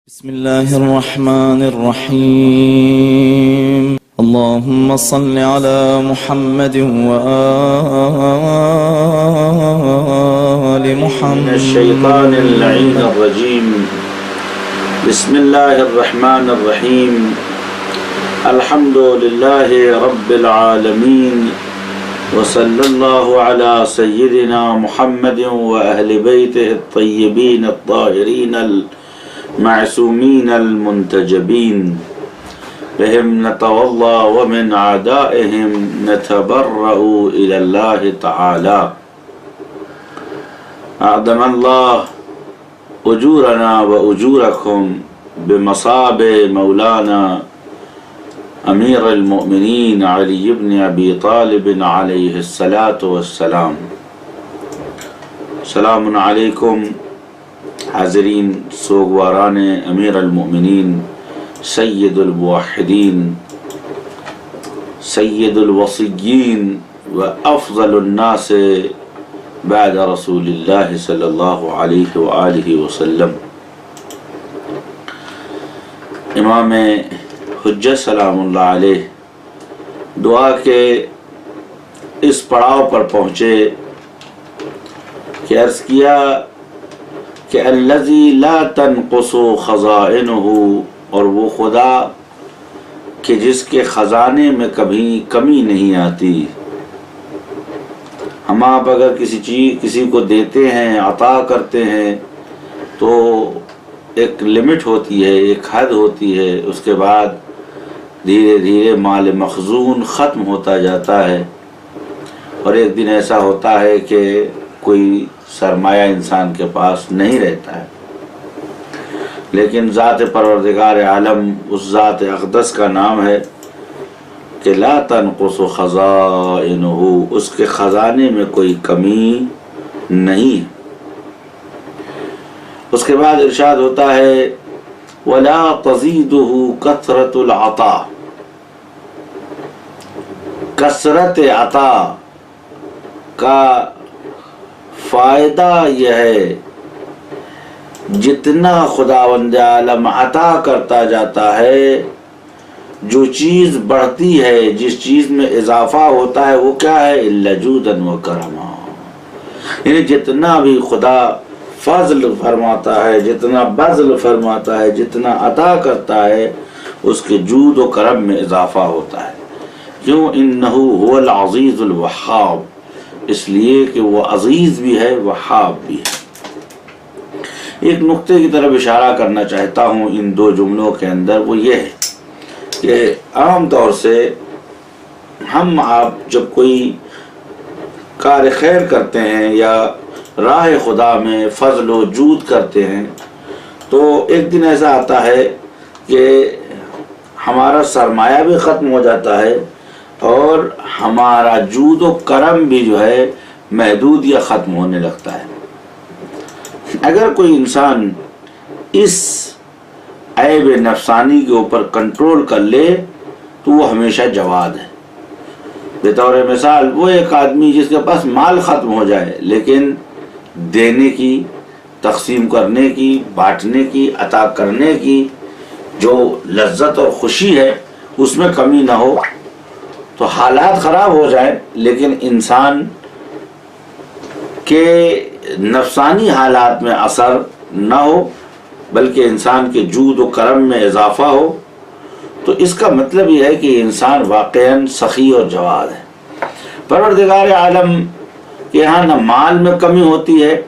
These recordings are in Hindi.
बिस्मिल्लाहिर्रहमानिर्रहीम। अल्लाहुम्मा सल्लि अला मुहम्मद व आलि मुहम्मद। मिनश्शैतानिर लईनिर रजीम। बिस्मिल्लाहिर्रहमानिर्रहीम। अल्हम्दुलिल्लाहि रब्बिल आलमीन व सल्लल्लाहु अला सय्यिदिना मुहम्मदिन व अहलि बैतिहित तय्यबीन अत्ताहिरीन मासूमीन मुंतजबीन बिहिम नतवल्ला व मिन आदाइहिम नतबर्रउ इलल्लाहि तआला। अदमल्लाह उजूरना व उजूरकुम बिमसाबे मौलाना अमीरुल मोमिनीन अली इब्न अबी तालिब अलैहिस्सलातु वस्सलाम। सलामुन अलैकुम हाज़रीन सोगवारान अमीरुल मोमिनीन सय्यदुल मुवह्हिदीन सय्यदुल वसिय्यीन व अफ़ज़लुन नास बाद रसूलिल्लाह सल्लल्लाहु अलैहि व आलिहि वसल्लम इमाम हुज्जत सलामुल्लाह अलैह दुआ के इस पड़ाव पर पहुँचे कि अर्ज़ किया कि अल्लज़ी ला तनक़ुसु ख़ज़ाइनुहु, और वो खुदा कि जिसके ख़जाने में कभी कमी नहीं आती। हम आप अगर किसी को देते हैं, अता करते हैं, तो एक लिमिट होती है, एक हद होती है, उसके बाद धीरे धीरे माल मखज़ून ख़त्म होता जाता है और एक दिन ऐसा होता है कि कोई सरमाया इंसान के पास नहीं रहता है। लेकिन ज़ात परवरदिगार आलम, उस ज़ात अक़दस का नाम है कि ला तनक़ुसु ख़ज़ाइनुहु, उसके ख़जाने में कोई कमी नहीं। उसके बाद इरशाद होता है वला तज़ीदुहु कसरतुल अता, कसरत अता का फ़ायदा यह है जितना खुदावंद आलम अता करता जाता है, जो चीज़ बढ़ती है, जिस चीज़ में इजाफा होता है, वो क्या है? इल्ला जूदन व करमा। यानी जितना भी खुदा फज़ल फरमाता है, जितना बज़ल फरमाता है, जितना अता करता है, उसके जूद व करम में इजाफा होता है। क्यों? इन्नहु हुवल अज़ीज़ुल वहाब, इसलिए कि वो अज़ीज़ भी है, वहाब भी है। एक नुक्ते की तरफ इशारा करना चाहता हूँ इन दो जुमलों के अंदर, वो ये है कि आम तौर से हम आप जब कोई कार खैर करते हैं या राह खुदा में फजल व जूद करते हैं, तो एक दिन ऐसा आता है कि हमारा सरमाया भी ख़त्म हो जाता है और हमारा जूद व करम भी जो है महदूद या ख़त्म होने लगता है। अगर कोई इंसान इस ऐब नफसानी के ऊपर कंट्रोल कर ले तो वो हमेशा जवाद है। बेतौर मिसाल, वो एक आदमी जिसके पास माल ख़त्म हो जाए लेकिन देने की, तक़सीम करने की, बांटने की, अता करने की जो लज्जत और ख़ुशी है उसमें कमी ना हो, तो हालात ख़राब हो जाए लेकिन इंसान के नफसानी हालात में असर ना हो, बल्कि इंसान के जूद व करम में इजाफा हो, तो इसका मतलब यह है कि इंसान वाक़ईन सखी और जवाद है। परवरदिगार आलम के यहाँ न माल में कमी होती है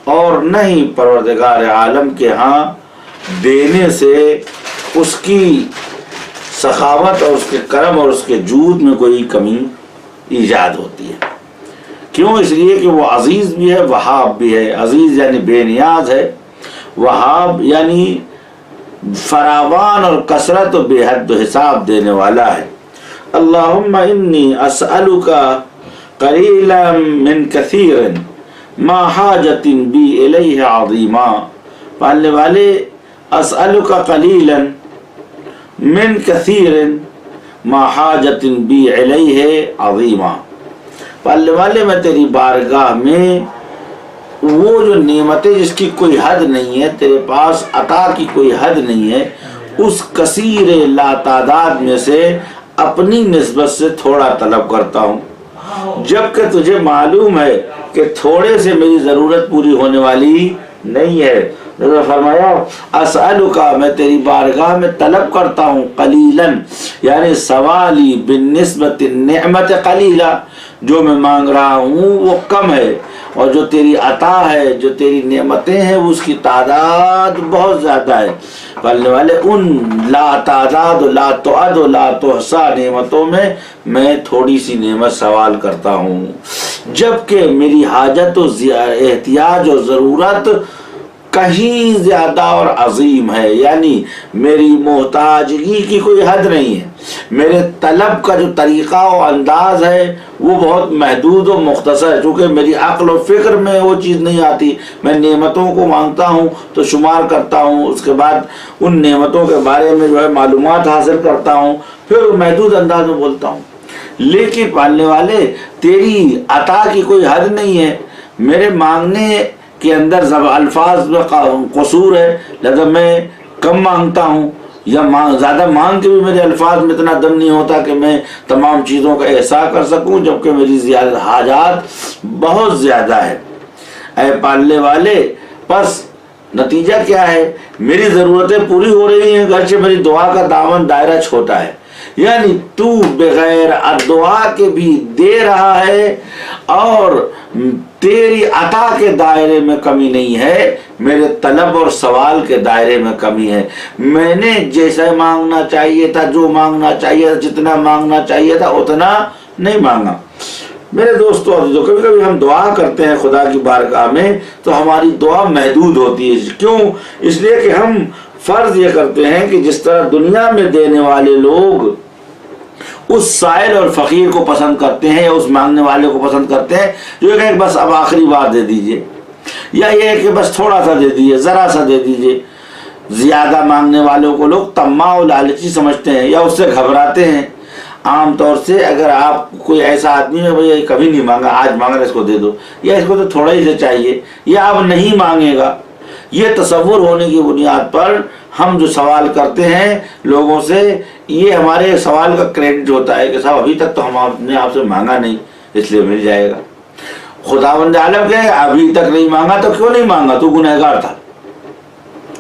और न ही परवरदिगार आलम के यहाँ देने से उसकी सखावत और उसके करम और उसके जूद में कोई कमी ईजाद होती है। क्यों? इसलिए कि वो अज़ीज़ भी है, वहाब भी है। अज़ीज़ यानी बेनियाज है, वहाब यानी फरावान और कसरत और बेहद हिसाब देने वाला है। अल्लाहुम्मा इन्नी अस्अलुका क़लीलन मिन कसीरिन मा हाजतिन बी इलैहि अज़ीमा। पालने वाले, अस्अलुका क़लीलन मिन कसीरिन मा हाजतिन बी इलैहि अज़ीमा। पालने वाले, मैं तेरी बारगाह में वो जो नेमतें जिसकी कोई हद नहीं है, तेरे पास अता की कोई हद नहीं है, उस कसीर लातादाद में से अपनी निस्बत से थोड़ा तलब करता हूँ, जबकि तुझे मालूम है कि थोड़े से मेरी ज़रूरत पूरी होने वाली नहीं है। तो फरमाया असअलुका, मैं तेरी बारगाह में तलब करता हूँ, कलीलन यानी सवाली बिन्निस्बत नेमत कलीला, जो मैं मांग रहा हूँ वो कम है, और जो तेरी अता है, जो तेरी नेमतें हैं, उसकी तादाद बहुत ज़्यादा है। पढ़ने वाले उन ला तादाद ला तुअद ला तुहसा नेमतों में मैं थोड़ी सी नेमत सवाल करता हूँ, जबकि मेरी हाजत और एहतियाज और ज़रूरत कहीं ज्यादा और अजीम है। यानी मेरी मोहताजगी की कोई हद नहीं है, मेरे तलब का जो तरीक़ा और अंदाज है वो बहुत महदूद और मुख्तसर है, चूँकि मेरी अक्ल और फ़िक्र में वो चीज़ नहीं आती। मैं नेमतों को मांगता हूँ तो शुमार करता हूँ, उसके बाद उन नेमतों के बारे में जो है मालूमात हासिल करता हूँ, फिर महदूद अंदाज में बोलता हूँ। लेकिन पालने वाले तेरी अता की कोई हद नहीं है, मेरे मांगने के अंदर जब अल्फाज में कसूर है, लिहाजा मैं कम मांगता हूँ, या ज़्यादा मांग के भी मेरे अल्फाज में इतना दम नहीं होता कि मैं तमाम चीज़ों का एहसास कर सकूँ, जबकि मेरी ज़्यादा हाजात बहुत ज़्यादा है। ऐ पालने वाले, बस नतीजा क्या है, मेरी ज़रूरतें पूरी हो रही हैं, घर से मेरी दुआ का दामन दायरा छोटा है। यानी तू बगैर दुआ के भी दे रहा है, और तेरी अता के दायरे में कमी नहीं है, मेरे तलब और सवाल के दायरे में कमी है। मैंने जैसा मांगना चाहिए था, जो मांगना चाहिए था, जितना मांगना चाहिए था, उतना नहीं मांगा। मेरे दोस्तों, जो कभी कभी हम दुआ करते हैं खुदा की बारगाह में, तो हमारी दुआ महदूद होती है। क्यों? इसलिए कि हम फर्ज ये करते हैं कि जिस तरह दुनिया में देने वाले लोग उस साइल और फकीर को पसंद करते हैं, या उस मांगने वाले को पसंद करते हैं जो कहे बस अब आखिरी बार दे दीजिए, या ये कि बस थोड़ा सा दे दीजिए, ज़रा सा दे दीजिए। ज़्यादा मांगने वालों को लोग तम्मा और लालची समझते हैं, या उससे घबराते हैं। आम तौर से अगर आप कोई ऐसा आदमी है, भैया कभी नहीं मांगा, आज मांग रहा, इसको दे दो, या इसको तो थोड़ा ही से चाहिए, या अब नहीं मांगेगा, ये तसव्वुर होने की बुनियाद पर हम जो सवाल करते हैं लोगों से, ये हमारे सवाल का क्रेडिट होता है कि साहब अभी तक तो हमने आपसे मांगा नहीं, इसलिए मिल जाएगा। खुदावंद आलम कहे अभी तक नहीं मांगा तो क्यों नहीं मांगा, तू गुनहगार था।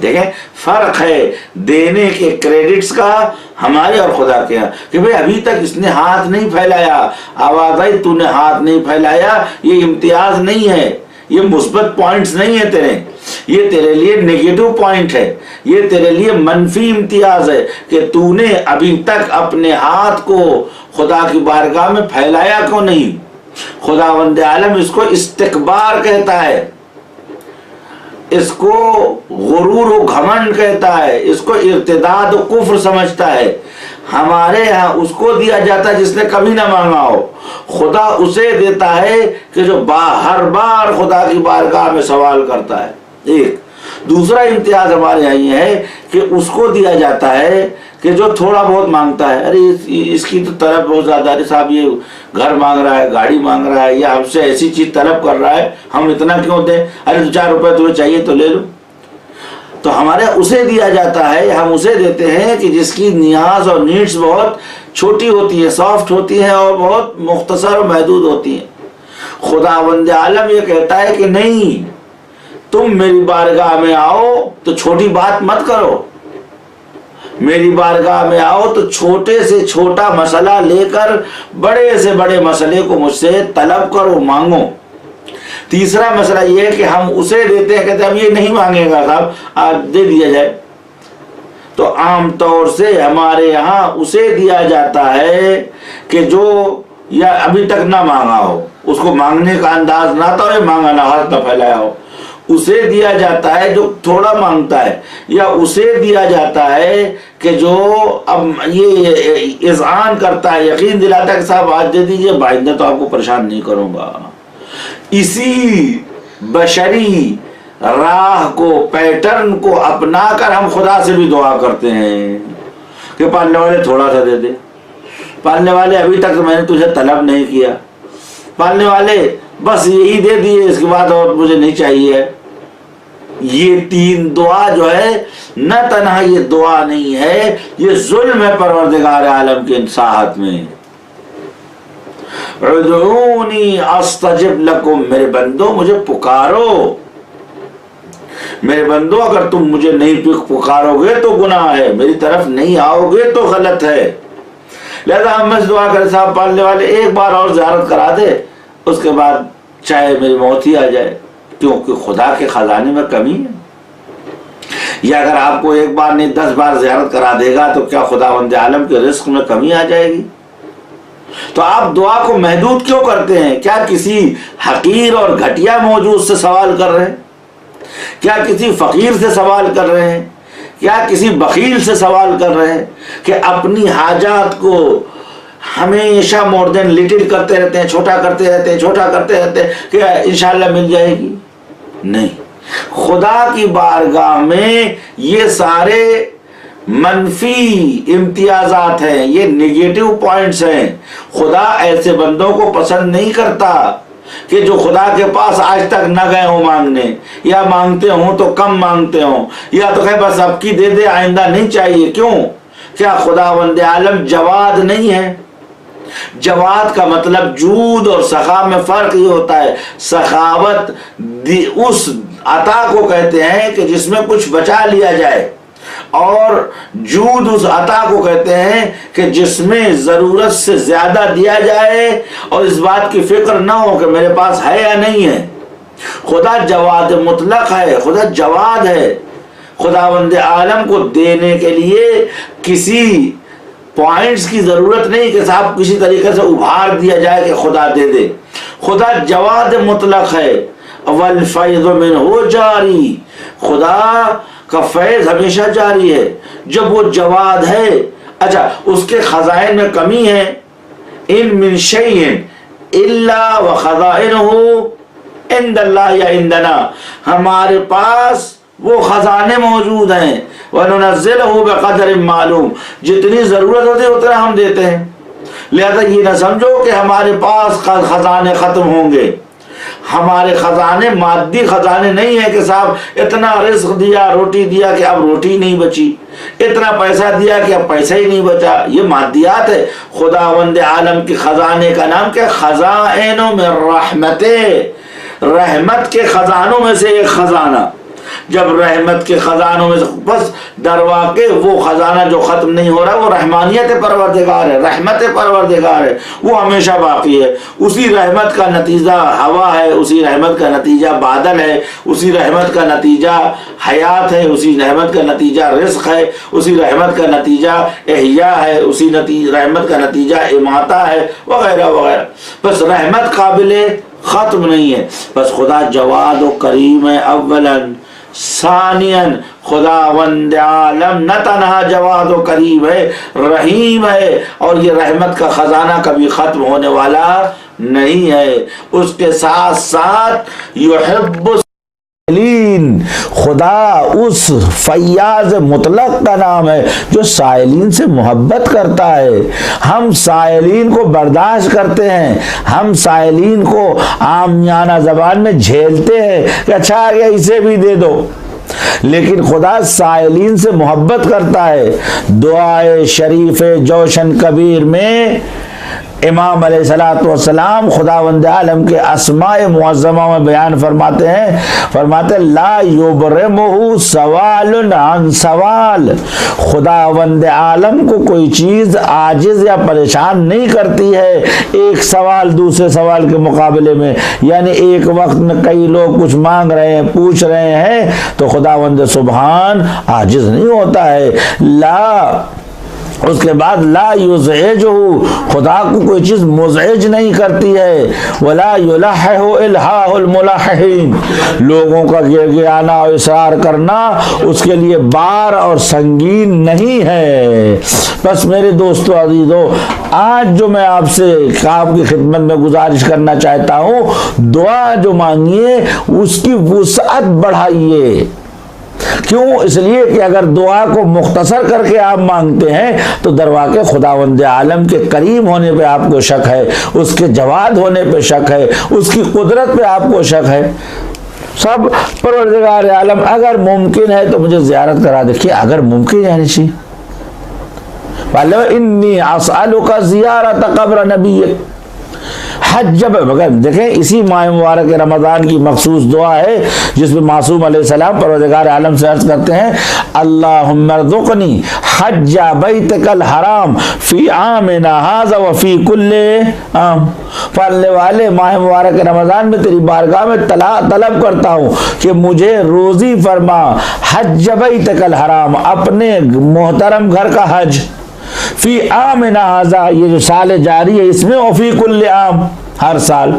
देखें फर्क है देने के क्रेडिट्स का हमारे और खुदा के यहाँ, कि भाई अभी तक इसने हाथ नहीं फैलाया, आवाज आई तूने हाथ नहीं फैलाया, ये इम्तियाज नहीं है, ये मुस्बत पॉइंट्स नहीं है तेरे, ये तेरे लिए नेगेटिव पॉइंट है, ये तेरे लिए मनफी इम्तियाज है कि तूने अभी तक अपने हाथ को खुदा की बारगाह में फैलाया क्यों नहीं। खुदावंद आलम इसको इस्तिकबार कहता है, इसको गुरूर व घमंड कहता है, इसको इर्तिदाद व कुफ्र समझता है। हमारे यहाँ उसको दिया जाता है जिसने कभी ना मांगा हो, खुदा उसे देता है कि जो हर बार खुदा की बारगाह में सवाल करता है। एक दूसरा इम्तियाज हमारे यहाँ ये है कि उसको दिया जाता है कि जो थोड़ा बहुत मांगता है। अरे इसकी तो तलब बहुत ज्यादा, अरे साहब ये घर मांग रहा है, गाड़ी मांग रहा है, या हमसे ऐसी चीज तलब कर रहा है, हम इतना क्यों दें, अरे 2-4 रुपए तुम्हें चाहिए तो ले लो। तो हमारे उसे दिया जाता है, हम उसे देते हैं कि जिसकी नियाज और नीड्स बहुत छोटी होती है, सॉफ्ट होती है, और बहुत मुख्तसर और महदूद होती है। खुदावंद आलम ये कहता है कि नहीं, तुम मेरी बारगाह में आओ तो छोटी बात मत करो, मेरी बारगाह में आओ तो छोटे से छोटा मसला लेकर बड़े से बड़े मसले को मुझसे तलब करो, मांगो। तीसरा मसला ये है कि हम उसे देते हैं, कहते हैं हम ये नहीं मांगेगा साहब, आज दे दिया जाए। तो आम तौर से हमारे यहाँ उसे दिया जाता है कि जो या अभी तक ना मांगा हो, उसको मांगने का अंदाज ना था, या मांगा ना, हाथ ना फैलाया हो, उसे दिया जाता है जो थोड़ा मांगता है, या उसे दिया जाता है कि जो अब ये इज़आन करता है, यकीन दिलाता है कि साहब आज दे दीजिए, बाइंदा तो आपको परेशान नहीं करूंगा। इसी बशरी राह को, पैटर्न को अपनाकर हम खुदा से भी दुआ करते हैं कि पालने वाले थोड़ा सा दे दे, पालने वाले अभी तक तो मैंने तुझे तलब नहीं किया, पालने वाले बस यही दे दिए, इसके बाद और मुझे नहीं चाहिए। ये 3 दुआ जो है न तन्हा ये दुआ नहीं है, ये जुल्म है परवरदिगार आलम के साहत में। उदऊनी अस्तजिब लकुम, मेरे बंदो मुझे पुकारो। मेरे बंदो अगर तुम मुझे नहीं पुकारोगे तो गुनाह है, मेरी तरफ नहीं आओगे तो गलत है। लिहाजा हम बस दुआ करें साहब पालने वाले एक बार और ज़ियारत करा दे, उसके बाद चाहे मेरी मौत ही आ जाए, क्योंकि खुदा के खजाने में कमी है। या अगर आपको एक बार नहीं 10 बार ज़ियारत करा देगा तो क्या खुदावंद आलम के रिस्क में कमी आ जाएगी? तो आप दुआ को महदूद क्यों करते हैं? क्या किसी हकीर और घटिया मौजूद से सवाल कर रहे हैं? क्या किसी फकीर से सवाल कर रहे हैं? क्या किसी बखील से सवाल कर रहे हैं कि अपनी हाजात को हमेशा मोर देन लिटिल करते रहते हैं, छोटा करते रहते हैं, छोटा करते रहते हैं कि इंशाल्लाह मिल जाएगी? नहीं, खुदा की बारगाह में ये सारे मनफी इम्तियाजात हैं, ये नेगेटिव पॉइंट्स हैं। खुदा ऐसे बंदों को पसंद नहीं करता कि जो खुदा के पास आज तक न गए हो मांगने, या मांगते हो तो कम मांगते हो, या तो कहे बस अब की दे दे आइंदा नहीं चाहिए। क्यों? क्या खुदावंद आलम जवाद नहीं है? जवाद का मतलब जूद और सखा में फर्क ये होता है। सखावत उस अता को कहते हैं कि जिसमें कुछ बचा लिया जाए, और जूद उस अता को कहते हैं कि जिसमें जरूरत से ज्यादा दिया जाए और इस बात की फिक्र ना हो कि मेरे पास है या नहीं है। खुदा जवाद मुतलक है, खुदा जवाद है। खुदावंद आलम को देने के लिए किसी पॉइंट्स की जरूरत नहीं कि साहब किसी तरीके से उभार दिया जाए कि खुदा दे दे। खुदा जवाद मुतलक है। वल फैज़ मिन्हु जारी, खुदा का फैज हमेशा जारी है। जब वो जवाद है, अच्छा उसके खजाइन में कमी है। इन मिन शैइन इल्ला व खज़ाइनुहु इंदल्लाह या इंदना, हमारे पास वो खजाने मौजूद हैं। वनुनज़्ज़िलहु बिक़दर मालूम, जितनी जरूरत होती है उतना हम देते हैं। लिहाजा ये ना समझो कि हमारे पास खजाने खत्म होंगे। हमारे खजाने मादी खजाने नहीं है कि साहब इतना रिस्क दिया, रोटी दिया कि अब रोटी नहीं बची, इतना पैसा दिया कि अब पैसा ही नहीं बचा। ये मादियात है। खुदावंद आलम के खजाने का नाम क्या? खजाइनो में रहमते, रहमत के खजानों में से एक खजाना। जब रहमत के खजानों में से बस दरवाके वो खजाना जो खत्म नहीं हो रहा, वो रहमानियत परवरदिगार है, रहमत परवरदिगार है, वो हमेशा बाकी है। उसी रहमत का नतीजा हवा है, उसी रहमत का नतीजा बादल है, उसी रहमत का नतीजा हयात है, उसी रहमत का नतीजा रिस्क है, उसी रहमत का नतीजा एहिया है, उसी रहमत का नतीजा इमाता है, वगैरह वगैरह। बस रहमत काबिल खत्म नहीं है। बस खुदा जवाद व करीम है अव्वलन, सानियन खुदावंद आलम न तन्हा जवाद व करीम है, रहीम है, और ये रहमत का खजाना कभी खत्म होने वाला नहीं है। उसके साथ साथ युहिब्बुस खुदा उस फैयाज मुतलक का नाम है जो साइलीन से मोहब्बत करता है। हम साइलीन को बर्दाश्त करते हैं, हम साइलीन को आमियाना जबान में झेलते हैं कि अच्छा आ गया इसे भी दे दो, लेकिन खुदा साइलीन से मोहब्बत करता है। दुआए शरीफ जोशन कबीर में इमाम अलैहिस्सलाम खुदावंद आलम के अस्माए मुअज़्ज़मा में बयान फरमाते ला युबरमुहु सवालुन अन सवाल, खुदावंद आलम को कोई चीज आजिज या परेशान नहीं करती है एक सवाल दूसरे सवाल के मुकाबले में। यानी एक वक्त में कई लोग कुछ मांग रहे हैं, पूछ रहे हैं, तो खुदावंद सुभान आजिज नहीं होता है। ला, उसके बाद ला युज़इजुहु, खुदा को कोई चीज मुज़इज नहीं करती है। वला युलहहु इल्हाहुल मुलहहिन, लोगों का गिड़गिड़ाना और इसरार करना उसके लिए बार और संगीन नहीं है। बस मेरे दोस्तों अजीजों, आज जो मैं आपसे आपकी खिदमत में गुजारिश करना चाहता हूँ, दुआ जो मांगिए उसकी वुसअत बढ़ाइए। क्यों? इसलिए कि अगर दुआ को मुख्तसर करके आप मांगते हैं तो दरवाके खुदावंद आलम के करीम होने पे आपको शक है, उसके जवाद होने पे शक है, उसकी कुदरत पे आपको शक है। सब परवरदिगार आलम अगर मुमकिन है तो मुझे ज़ियारत करा। देखिए अगर मुमकिन है निशी इन्नी असअलुका ज़ियारत क़ब्र नबी हज। जब मगर देखें इसी माह मुबारक रमज़ान की मखसूस दुआ है जिसमें मासूम अलैहिस्सलाम परवरदिगार आलम से अर्ज़ करते हैं अल्लाहुम्मा रज़ुक़नी हज्जा बैतकल हराम फ़ी आमिना हाज़ा व फ़ी कुल्ले आम। पढ़ने वाले माह मुबारक रमज़ान में तेरी बारगाह में तलब करता हूँ कि मुझे रोज़ी फरमा हज्जा बैतकल हराम, अपने मोहतरम घर का हज, फी आमिना हाज़ा ये जो साल जारी है इसमें, वफ़ी कुल्ले आम हर साल।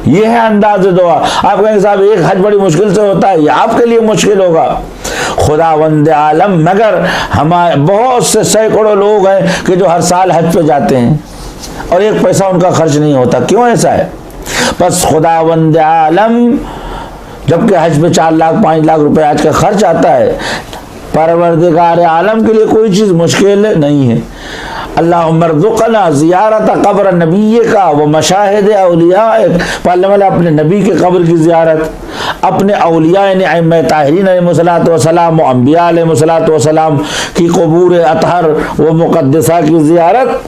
ये है अंदाज दुआ। आप कहेंगे साहब एक हज बड़ी मुश्किल से होता है, ये आपके लिए मुश्किल होगा। खुदावंद आलम मगर हमारे बहुत से सैकड़ों लोग हैं कि जो हर साल हज पे जाते हैं और एक पैसा उनका खर्च नहीं होता। क्यों ऐसा है? बस खुदावंद आलम जबकि हज पे 4 लाख 5 लाख रुपए आज का खर्च आता है, परवरदिगार आलम के लिए कोई चीज़ मुश्किल नहीं है। अल्लाहुम्मा रज़ुक़ना ज़ियारत क़ब्र नबी का व मशाहिद औलिया, पढ़ने वाले अपने नबी के कब्र की ज़ियारत, अपने औलिया यानी अइम्मा ताहिरीन अलैहिमुस्सलातु वस्सलाम व अंबिया अलैहिमुस्सलातु वस्सलाम की क़ुबूर अतहर व मुक़द्दसा की ज़ियारत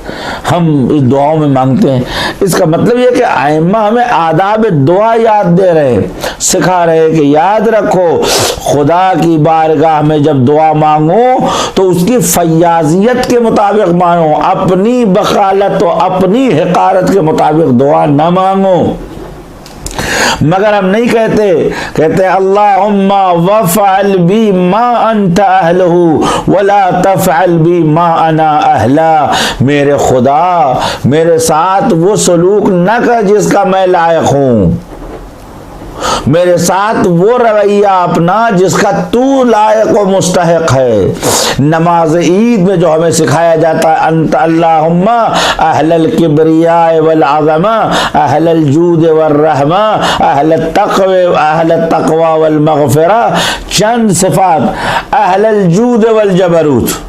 हम इस दुआओं में मांगते हैं। इसका मतलब ये कि अइम्मा हमें आदाब दुआ याद दे रहे हैं, सिखा रहे हैं कि याद रखो खुदा की बारगाह में जब दुआ मांगो तो उसकी फयाजियत के मुताबिक मांगो, अपनी बखालत और अपनी हिकारत के मुताबिक दुआ न मांगो। मगर हम नहीं कहते अल्लाहुम्मा वफ़अल बी मा अंता अहलहू वला तफ़अल बी मा अना अहला। मेरे खुदा मेरे साथ वो सलूक न कर जिसका मैं लायक हूँ, मेरे साथ वो रवैया अपना जिसका तू लायक व मुस्तहिक है। नमाज ईद में जो हमें सिखाया जाता है अंत अल्लाहुम्मा अहलल किब्रिया वल अज़मा अहलल जूद वल रहमा अहलत तक़वा वल मग़फ़िरा, चंद सिफ़ात अहलल जूद वल जबरूत।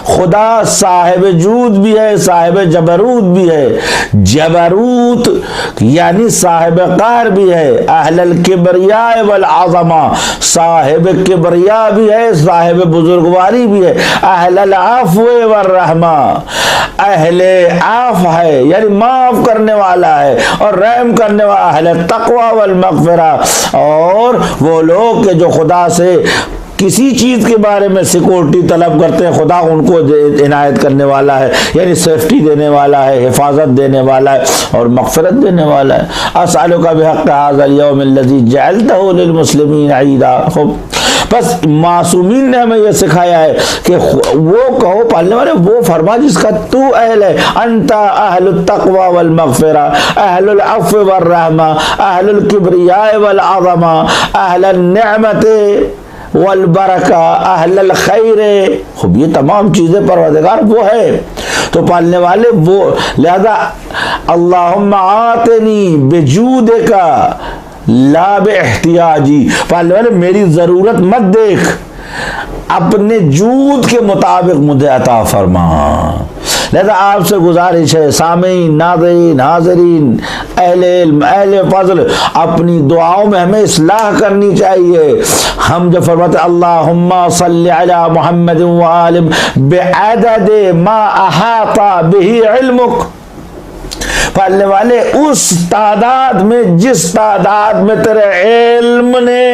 खुदा साहिब जूद भी है, साहिब जबरूत भी है। जबरूत यानी साहिब क़हर भी है। अहलल किब्रिया वल आज़मा, साहिब किब्रिया भी है, साहिब बुजुर्गवारी भी है। अहलल अफ़्व वल रहमा, अहले आफ है यानी माफ करने वाला है और रहम करने वाला। अहले तक़वा वल मग़फ़िरा, और वो लोग के जो खुदा से किसी चीज़ के बारे में सिक्योरिटी तलब करते हैं, खुदा उनको इनायत करने वाला है, यानी सेफ्टी देने वाला है, हिफाजत देने वाला है और मग़फ़िरत देने वाला है। असअलुका बिहक़्क़ि हाज़ल यौमिल्लज़ी जअलतहू लिलमुस्लिमीन ईदा। खूब, बस मासूमीन ने हमें यह सिखाया है कि वो कहो पालने वाले वो फरमा जिसका तू अहल है। अंता अहलुत तक़वा वल मग़फ़िरा अहलुल अफ़्व वल रहमा अहलुल किब्रिया वल अज़मा अहलन निअमति वल बरका अहलल खैर। खूब, ये तमाम चीज़ें परवरदिगार वो है तो पालने वाले वो। लिहाजा अल्लाहुम्मा आतिनी बिजूदिका ला बिइहतियाजी, पालने वाले मेरी ज़रूरत मत देख, अपने जूद के मुताबिक मुझे अता फरमा। लिहाजा आपसे गुजारिश है सामीन नाज़रीन हाज़रीन अहले इल्म अहले फ़ज़ल, अपनी दुआओं में हमें इस्लाह करनी चाहिए। हम जो फरमाते अल्लाहुम्मा सल्लि अला मुहम्मद व आलि बिअदद मा अहाता बिही इल्मुक, पढ़ने वाले उस तादाद में जिस तादाद में तेरे इल्म ने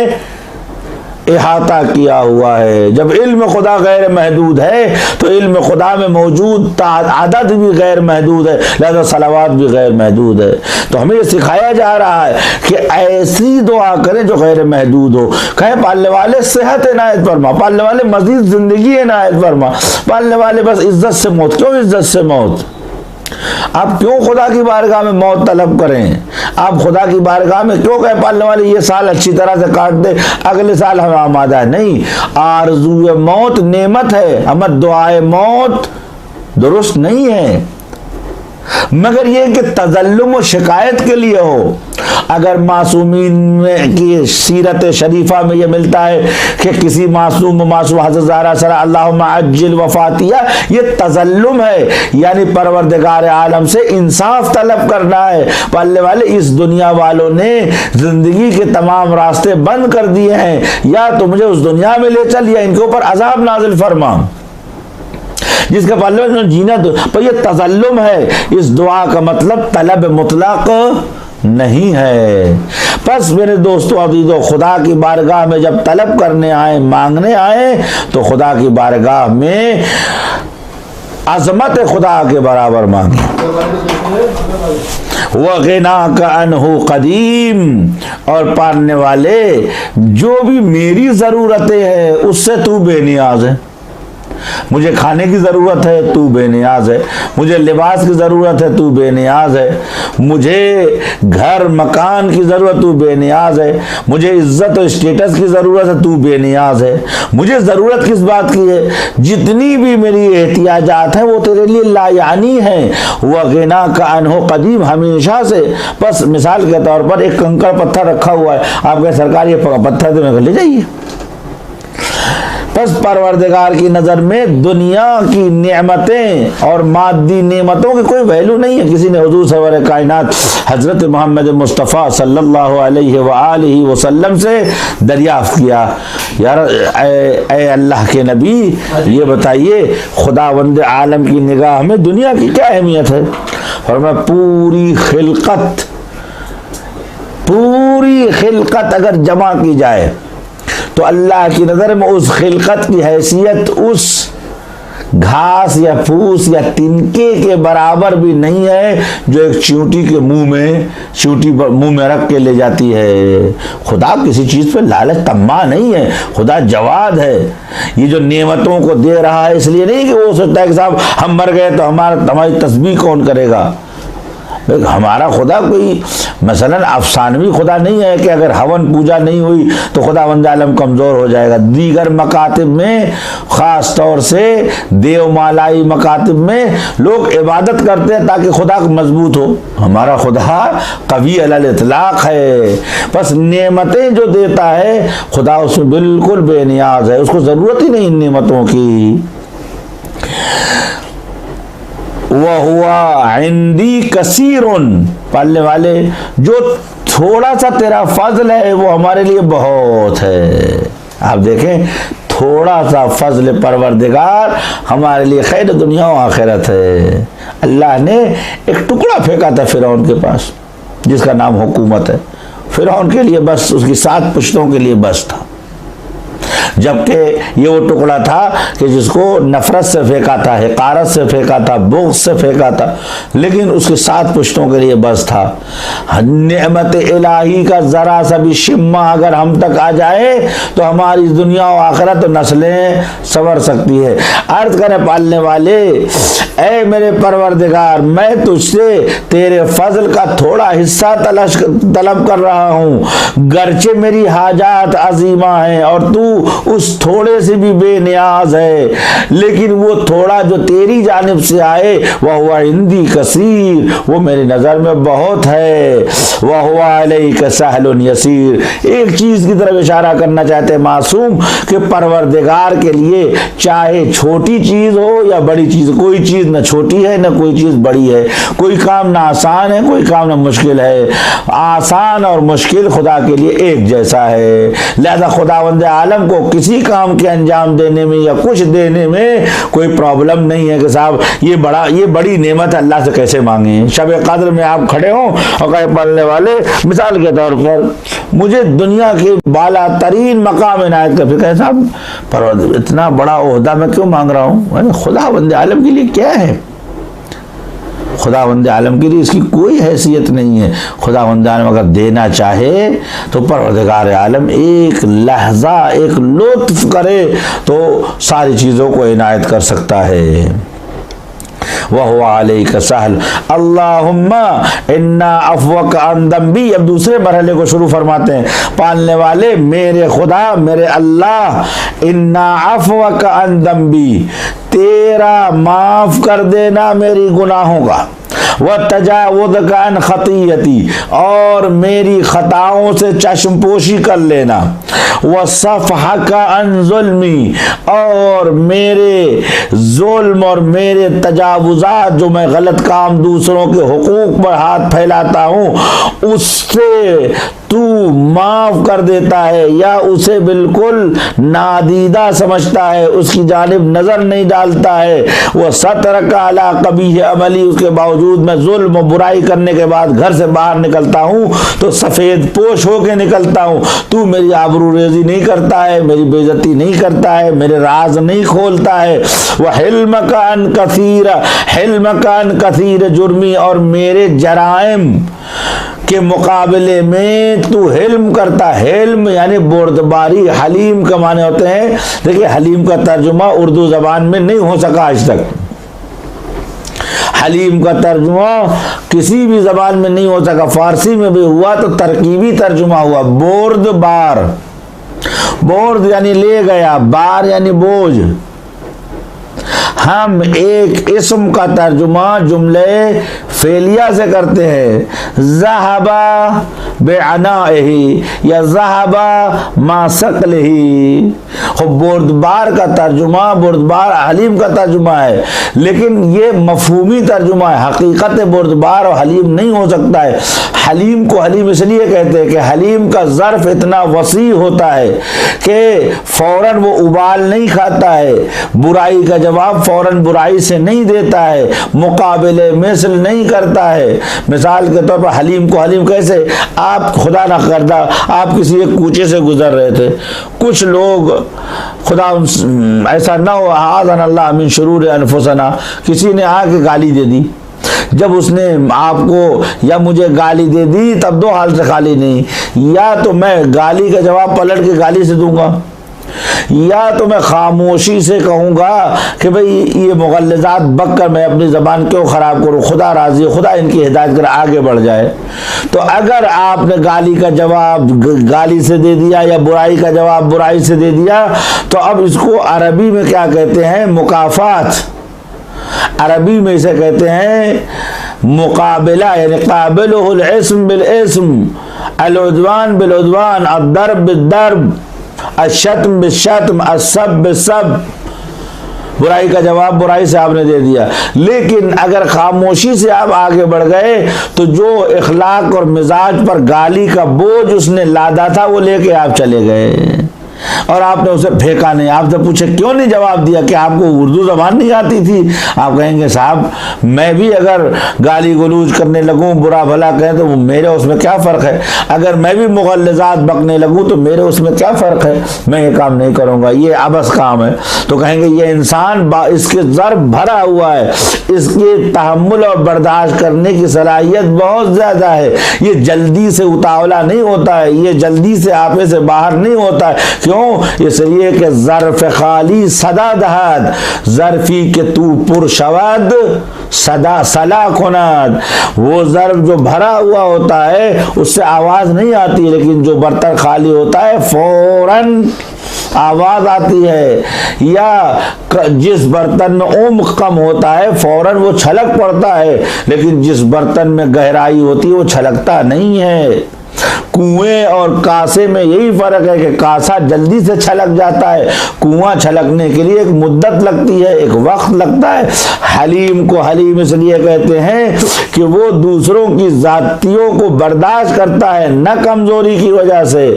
इहाता किया हुआ है। जब इल्म खुदा गैर महदूद है तो इल्म खुदा में मौजूद आदत भी गैर महदूद है, लिहाजा सलावात भी गैर महदूद है। तो हमें ये सिखाया जा रहा है कि ऐसी दुआ करें जो गैर महदूद हो। कहें पालने वाले सेहत इनायत फरमा, पालने वाले मजीद जिंदगी इनायत फरमा, पालने वाले बस इज्जत से मौत। क्यों इज्जत से मौत? आप क्यों खुदा की बारगाह में मौत तलब करें? आप खुदा की बारगाह में क्यों कहें पालने वाले ये साल अच्छी तरह से काट दे, अगले साल हम आमादा है? नहीं, आरज़ू मौत नेमत है, हमें दुआए मौत दुरुस्त नहीं है। मगर ये कि तजल्लुम और शिकायत के लिए हो। अगर मासूमीन में की सीरत शरीफा में ये मिलता है कि किसी मासूम हज़रत ज़हरा सल्लल्लाहु अल्लाहुम्मा अज्जिल वफ़ातिया, ये तजल्लुम है, यानी परवरदिगार आलम से इंसाफ तलब करना है। पल्ले वाले, इस दुनिया वालों ने जिंदगी के तमाम रास्ते बंद कर दिए हैं, या तो मुझे उस दुनिया में ले चल या इनके ऊपर अजाब नाजिल फरमा, जिसका पल्ले में जीना तो। पर ये तजल्लुम है। इस दुआ का मतलब तलब मुतलक नहीं है। बस मेरे दोस्तों अजीजों, खुदा की बारगाह में जब तलब करने आए, मांगने आए, तो खुदा की बारगाह में अजमत खुदा के बराबर मांगे। वह गिना का अनहु कदीम, और पाने वाले जो भी मेरी जरूरतें हैं उससे तू बेनियाज है। मुझे खाने की ज़रूरत है, तू बेनियाज है। मुझे लिबास की ज़रूरत है, तू बेनियाज है। मुझे घर मकान की ज़रूरत, तू बेनियाज है। मुझे इज्जत और स्टेटस की ज़रूरत है, तू बेनियाज है। मुझे ज़रूरत किस बात की है? जितनी भी मेरी एहतियाजात हैं वो तेरे लिए लायानी हैं। वह गिना का अनहो कदीम, हमेशा से। बस मिसाल के तौर पर एक कंकड़ पत्थर रखा हुआ है, आप कहें सरकार ये पत्थर तो ले जाइए। बस परवरदिगार की नज़र में दुनिया की नेमतें और मादी नेमतों की कोई वैल्यू नहीं है। किसी ने हुजूर सरवर कायनात हज़रत मोहम्मद मुस्तफ़ा सल्लल्लाहु अलैहि वसल्लम से दरियाफ़्त किया, यार ए अल्लाह के नबी, ये बताइए खुदावंद आलम की निगाह में दुनिया की क्या अहमियत है? और मैं पूरी खिलकत अगर जमा की जाए तो अल्लाह की नज़र में उस खिलकत की हैसियत उस घास या फूस या तिनके के बराबर भी नहीं है जो एक चींटी के मुंह में रख के ले जाती है। खुदा किसी चीज़ पे लालच तम्मा नहीं है, खुदा जवाद है। ये जो नेमतों को दे रहा है इसलिए नहीं कि वो सोचता है कि साहब हम मर गए तो हमारी तस्बीह कौन करेगा। हमारा खुदा कोई मसलन अफसानवी खुदा नहीं है कि अगर हवन पूजा नहीं हुई तो खुदावंद आलम कमज़ोर हो जाएगा। दीगर मकातिब में, ख़ास तौर से देवमालाई मकातिब में लोग इबादत करते हैं ताकि खुदा मजबूत हो। हमारा खुदा कवी अलल इतलाक है। बस नेमतें जो देता है खुदा उसमें बिल्कुल बेनियाज है, उसको ज़रूरत ही नहीं इन नेमतों की। वह हुआ इंदी कसीरुन, पालने वाले जो थोड़ा सा तेरा फजल है वो हमारे लिए बहुत है। आप देखें, थोड़ा सा फजल परवरदिगार हमारे लिए खैर दुनिया और आखिरत है। अल्लाह ने एक टुकड़ा फेंका था फिरौन के पास जिसका नाम हुकूमत है। फिरौन के लिए बस उसकी 7 पुश्तों के लिए बस था, जबकि ये वो टुकड़ा था कि जिसको नफरत से फेंका था, हिकारत से फेंका था, बुग़्ज़ से फेंका था, लेकिन उसके 7 पुश्तों के लिए बस था। नेमत इलाही का ज़रा सा भी शिम्मा अगर हम तक आ जाए तो हमारी दुनिया और आखिरत तो नस्लें संवर सकती है। अर्ज़ करें पालने वाले, ऐ मेरे परवरदिगार, मैं तुझसे तेरे फजल का थोड़ा हिस्सा तलब कर रहा हूँ। गर्चे मेरी हाजात अजीमा हैं और तू उस थोड़े से भी बेनियाज है, लेकिन वो थोड़ा जो तेरी जानिब से आए वह हुआ इंदी कसीर, वो मेरी नज़र में बहुत है। वह हुआ अलैका सहलुन यसीर। एक चीज़ की तरफ इशारा करना चाहते हैं मासूम कि परवरदिगार के लिए चाहे छोटी चीज़ हो या बड़ी चीज़, कोई चीज़ न छोटी है न कोई चीज़ बड़ी है, कोई काम ना आसान है कोई काम ना मुश्किल है। आसान और मुश्किल खुदा के लिए एक जैसा है। लिहाजा खुदावंद आलम को किसी काम के अंजाम देने में या कुछ देने में कोई प्रॉब्लम नहीं है कि साहब ये बड़ी नेमत अल्लाह से कैसे मांगे। शब कद्र में आप खड़े हो और कहे पढ़ने वाले, मिसाल के तौर पर मुझे दुनिया के बाला तरीन मकाम इनायत का, फिर कहे साहब पर इतना बड़ा ओहदा मैं क्यों मांग रहा हूँ? खुदावंद आलम के लिए क्या है? खुदावंद आलम के लिए इसकी कोई हैसियत नहीं है। खुदावंद आलम अगर देना चाहे तो परवरदिगार आलम एक लहजा, एक लुत्फ करे तो सारी चीज़ों को इनायत कर सकता है। वह हुआ अलैका सहल अल्लाहुम्मा इन्ना अफ़वक अन दम्बी। अब दूसरे मरहले को शुरू फरमाते हैं, पालने वाले मेरे खुदा, मेरे अल्लाह, इन्ना अफ़वक अन दम्बी, तेरा माफ़ कर देना मेरी गुनाहों का, व तजावुज़ का अन खतीयती, और मेरी खताओं से चश्मपोशी कर लेना, व सफ़ह का अन जुल्मी, और मेरे जुल्म और मेरे तजावुज़ात जो मैं गलत काम दूसरों के हुकूक पर हाथ फैलाता हूँ उससे तू माफ कर देता है या उसे बिल्कुल नादीदा समझता है, उसकी जानिब नजर नहीं डालता है। वह सतर का अला कबीह अमली, उसके बावजूद मैं जुल्म और बुराई करने के बाद घर से बाहर निकलता हूँ तो सफेद पोश होके निकलता हूँ। तू मेरी आबरूरेजी नहीं करता है, मेरी बेइज्जती नहीं करता है, मेरे राज नहीं खोलता है। वह हिल्म का अन कसीर, हिल्म का अन कसीर जुर्मी, और मेरे जराइम के मुकाबले में तू हिल्म करता। हिल्म यानी बुर्दबारी, हलीम का माने होते हैं। देखिए हलीम का तर्जुमा उर्दू जबान में नहीं हो सका आज तक। हलीम का तर्जुमा किसी भी जबान में नहीं हो सका। फारसी में भी हुआ तो तरकीबी तर्जुमा हुआ। बुर्दबार, बुर्द यानी ले गया, बार यानी बोझ। हम एक इस्म का तर्जुमा जुमले फेलिया से करते हैं। ज़हबा बेअनाही या ज़हबा मा सकलही। बुर्दबार का तर्जुमा, बुर्दबार हलीम का तर्जुमा है, लेकिन ये मफहूमी तर्जुमा है। हकीकत बुर्दबार और हलीम नहीं हो सकता है। हलीम को हलीम इसलिए कहते हैं कि हलीम का ज़र्फ इतना वसी होता है कि फौरन वो उबाल नहीं खाता है, बुराई का जवाब फौरन बुराई से नहीं देता है, मुकाबले मिसल नहीं करता है। मिसाल के तौर पर हलीम को हलीम कैसे, आप खुदा ना करदा आप किसी एक कूचे से गुजर रहे थे, कुछ लोग खुदा ऐसा ना हो आज़न अल्लाह मिन शुरूर अनफुसना, किसी ने आके गाली दे दी। जब उसने आपको या मुझे गाली दे दी तब दो हाल से खाली नहीं, या तो मैं गाली का जवाब पलट के गाली से दूंगा, या तो मैं खामोशी से कहूँगा कि भाई ये मुगल्लज़ात बक कर मैं अपनी ज़बान क्यों ख़राब करूँ, खुदा राज़ी, खुदा इनकी हिदायत कर आगे बढ़ जाए। तो अगर आपने गाली का जवाब गाली से दे दिया या बुराई का जवाब बुराई से दे दिया तो अब इसको अरबी में क्या कहते हैं, मुकाफ़ात। अरबी में इसे कहते हैं मुकाबला, यानी काबिलुहुल इस्म बिल इस्म, अल उद्वान बिल उद्वान, अद-दर्ब बिद-दर्ब, अश-शत्म बिश-शत्म, अस-सब बिस-सब। बुराई का जवाब बुराई से आपने दे दिया। लेकिन अगर खामोशी से आप आगे बढ़ गए तो जो इखलाक और मिजाज पर गाली का बोझ उसने लादा था वो लेके आप चले गए और आपने उसे फेंका नहीं। आपसे पूछे क्यों नहीं जवाब दिया कि आपको उर्दू जबान नहीं आती थी, आप कहेंगे साहब मैं भी अगर गाली गलूज करने लगूं, बुरा भला कहें तो मेरे उसमें क्या फ़र्क है, अगर मैं भी मुगल्लज़ात बकने लगूं तो मेरे उसमें क्या फ़र्क है, मैं ये काम नहीं करूंगा, ये अबस काम है। तो कहेंगे ये इंसान इसके ज़र्ब भरा हुआ है, इसके तहम्मुल और बर्दाश्त करने की सलाहियत बहुत ज़्यादा है, ये जल्दी से उतावला नहीं होता है, ये जल्दी से आपे से बाहर नहीं होता है। क्यों? इसलिए कि ज़र्फ़ खाली सदा दहद, ज़र्फ़ी के तू पुरशवद सदा सला खुनद। वो ज़र्फ़ जो भरा हुआ होता है उससे आवाज़ नहीं आती, लेकिन जो बर्तन खाली होता है फौरन आवाज़ आती है। या जिस बर्तन में उम्क कम होता है फौरन वो छलक पड़ता है, लेकिन जिस बर्तन में गहराई होती है वो छलकता नहीं है। कुएं और कासे में यही फर्क है कि कासा जल्दी से छलक जाता है, कुआं छलकने के लिए एक मुद्दत लगती है, एक वक्त लगता है। हलीम को हलीम इसलिए कहते हैं कि वो दूसरों की जातियों को बर्दाश्त करता है, न कमजोरी की वजह से,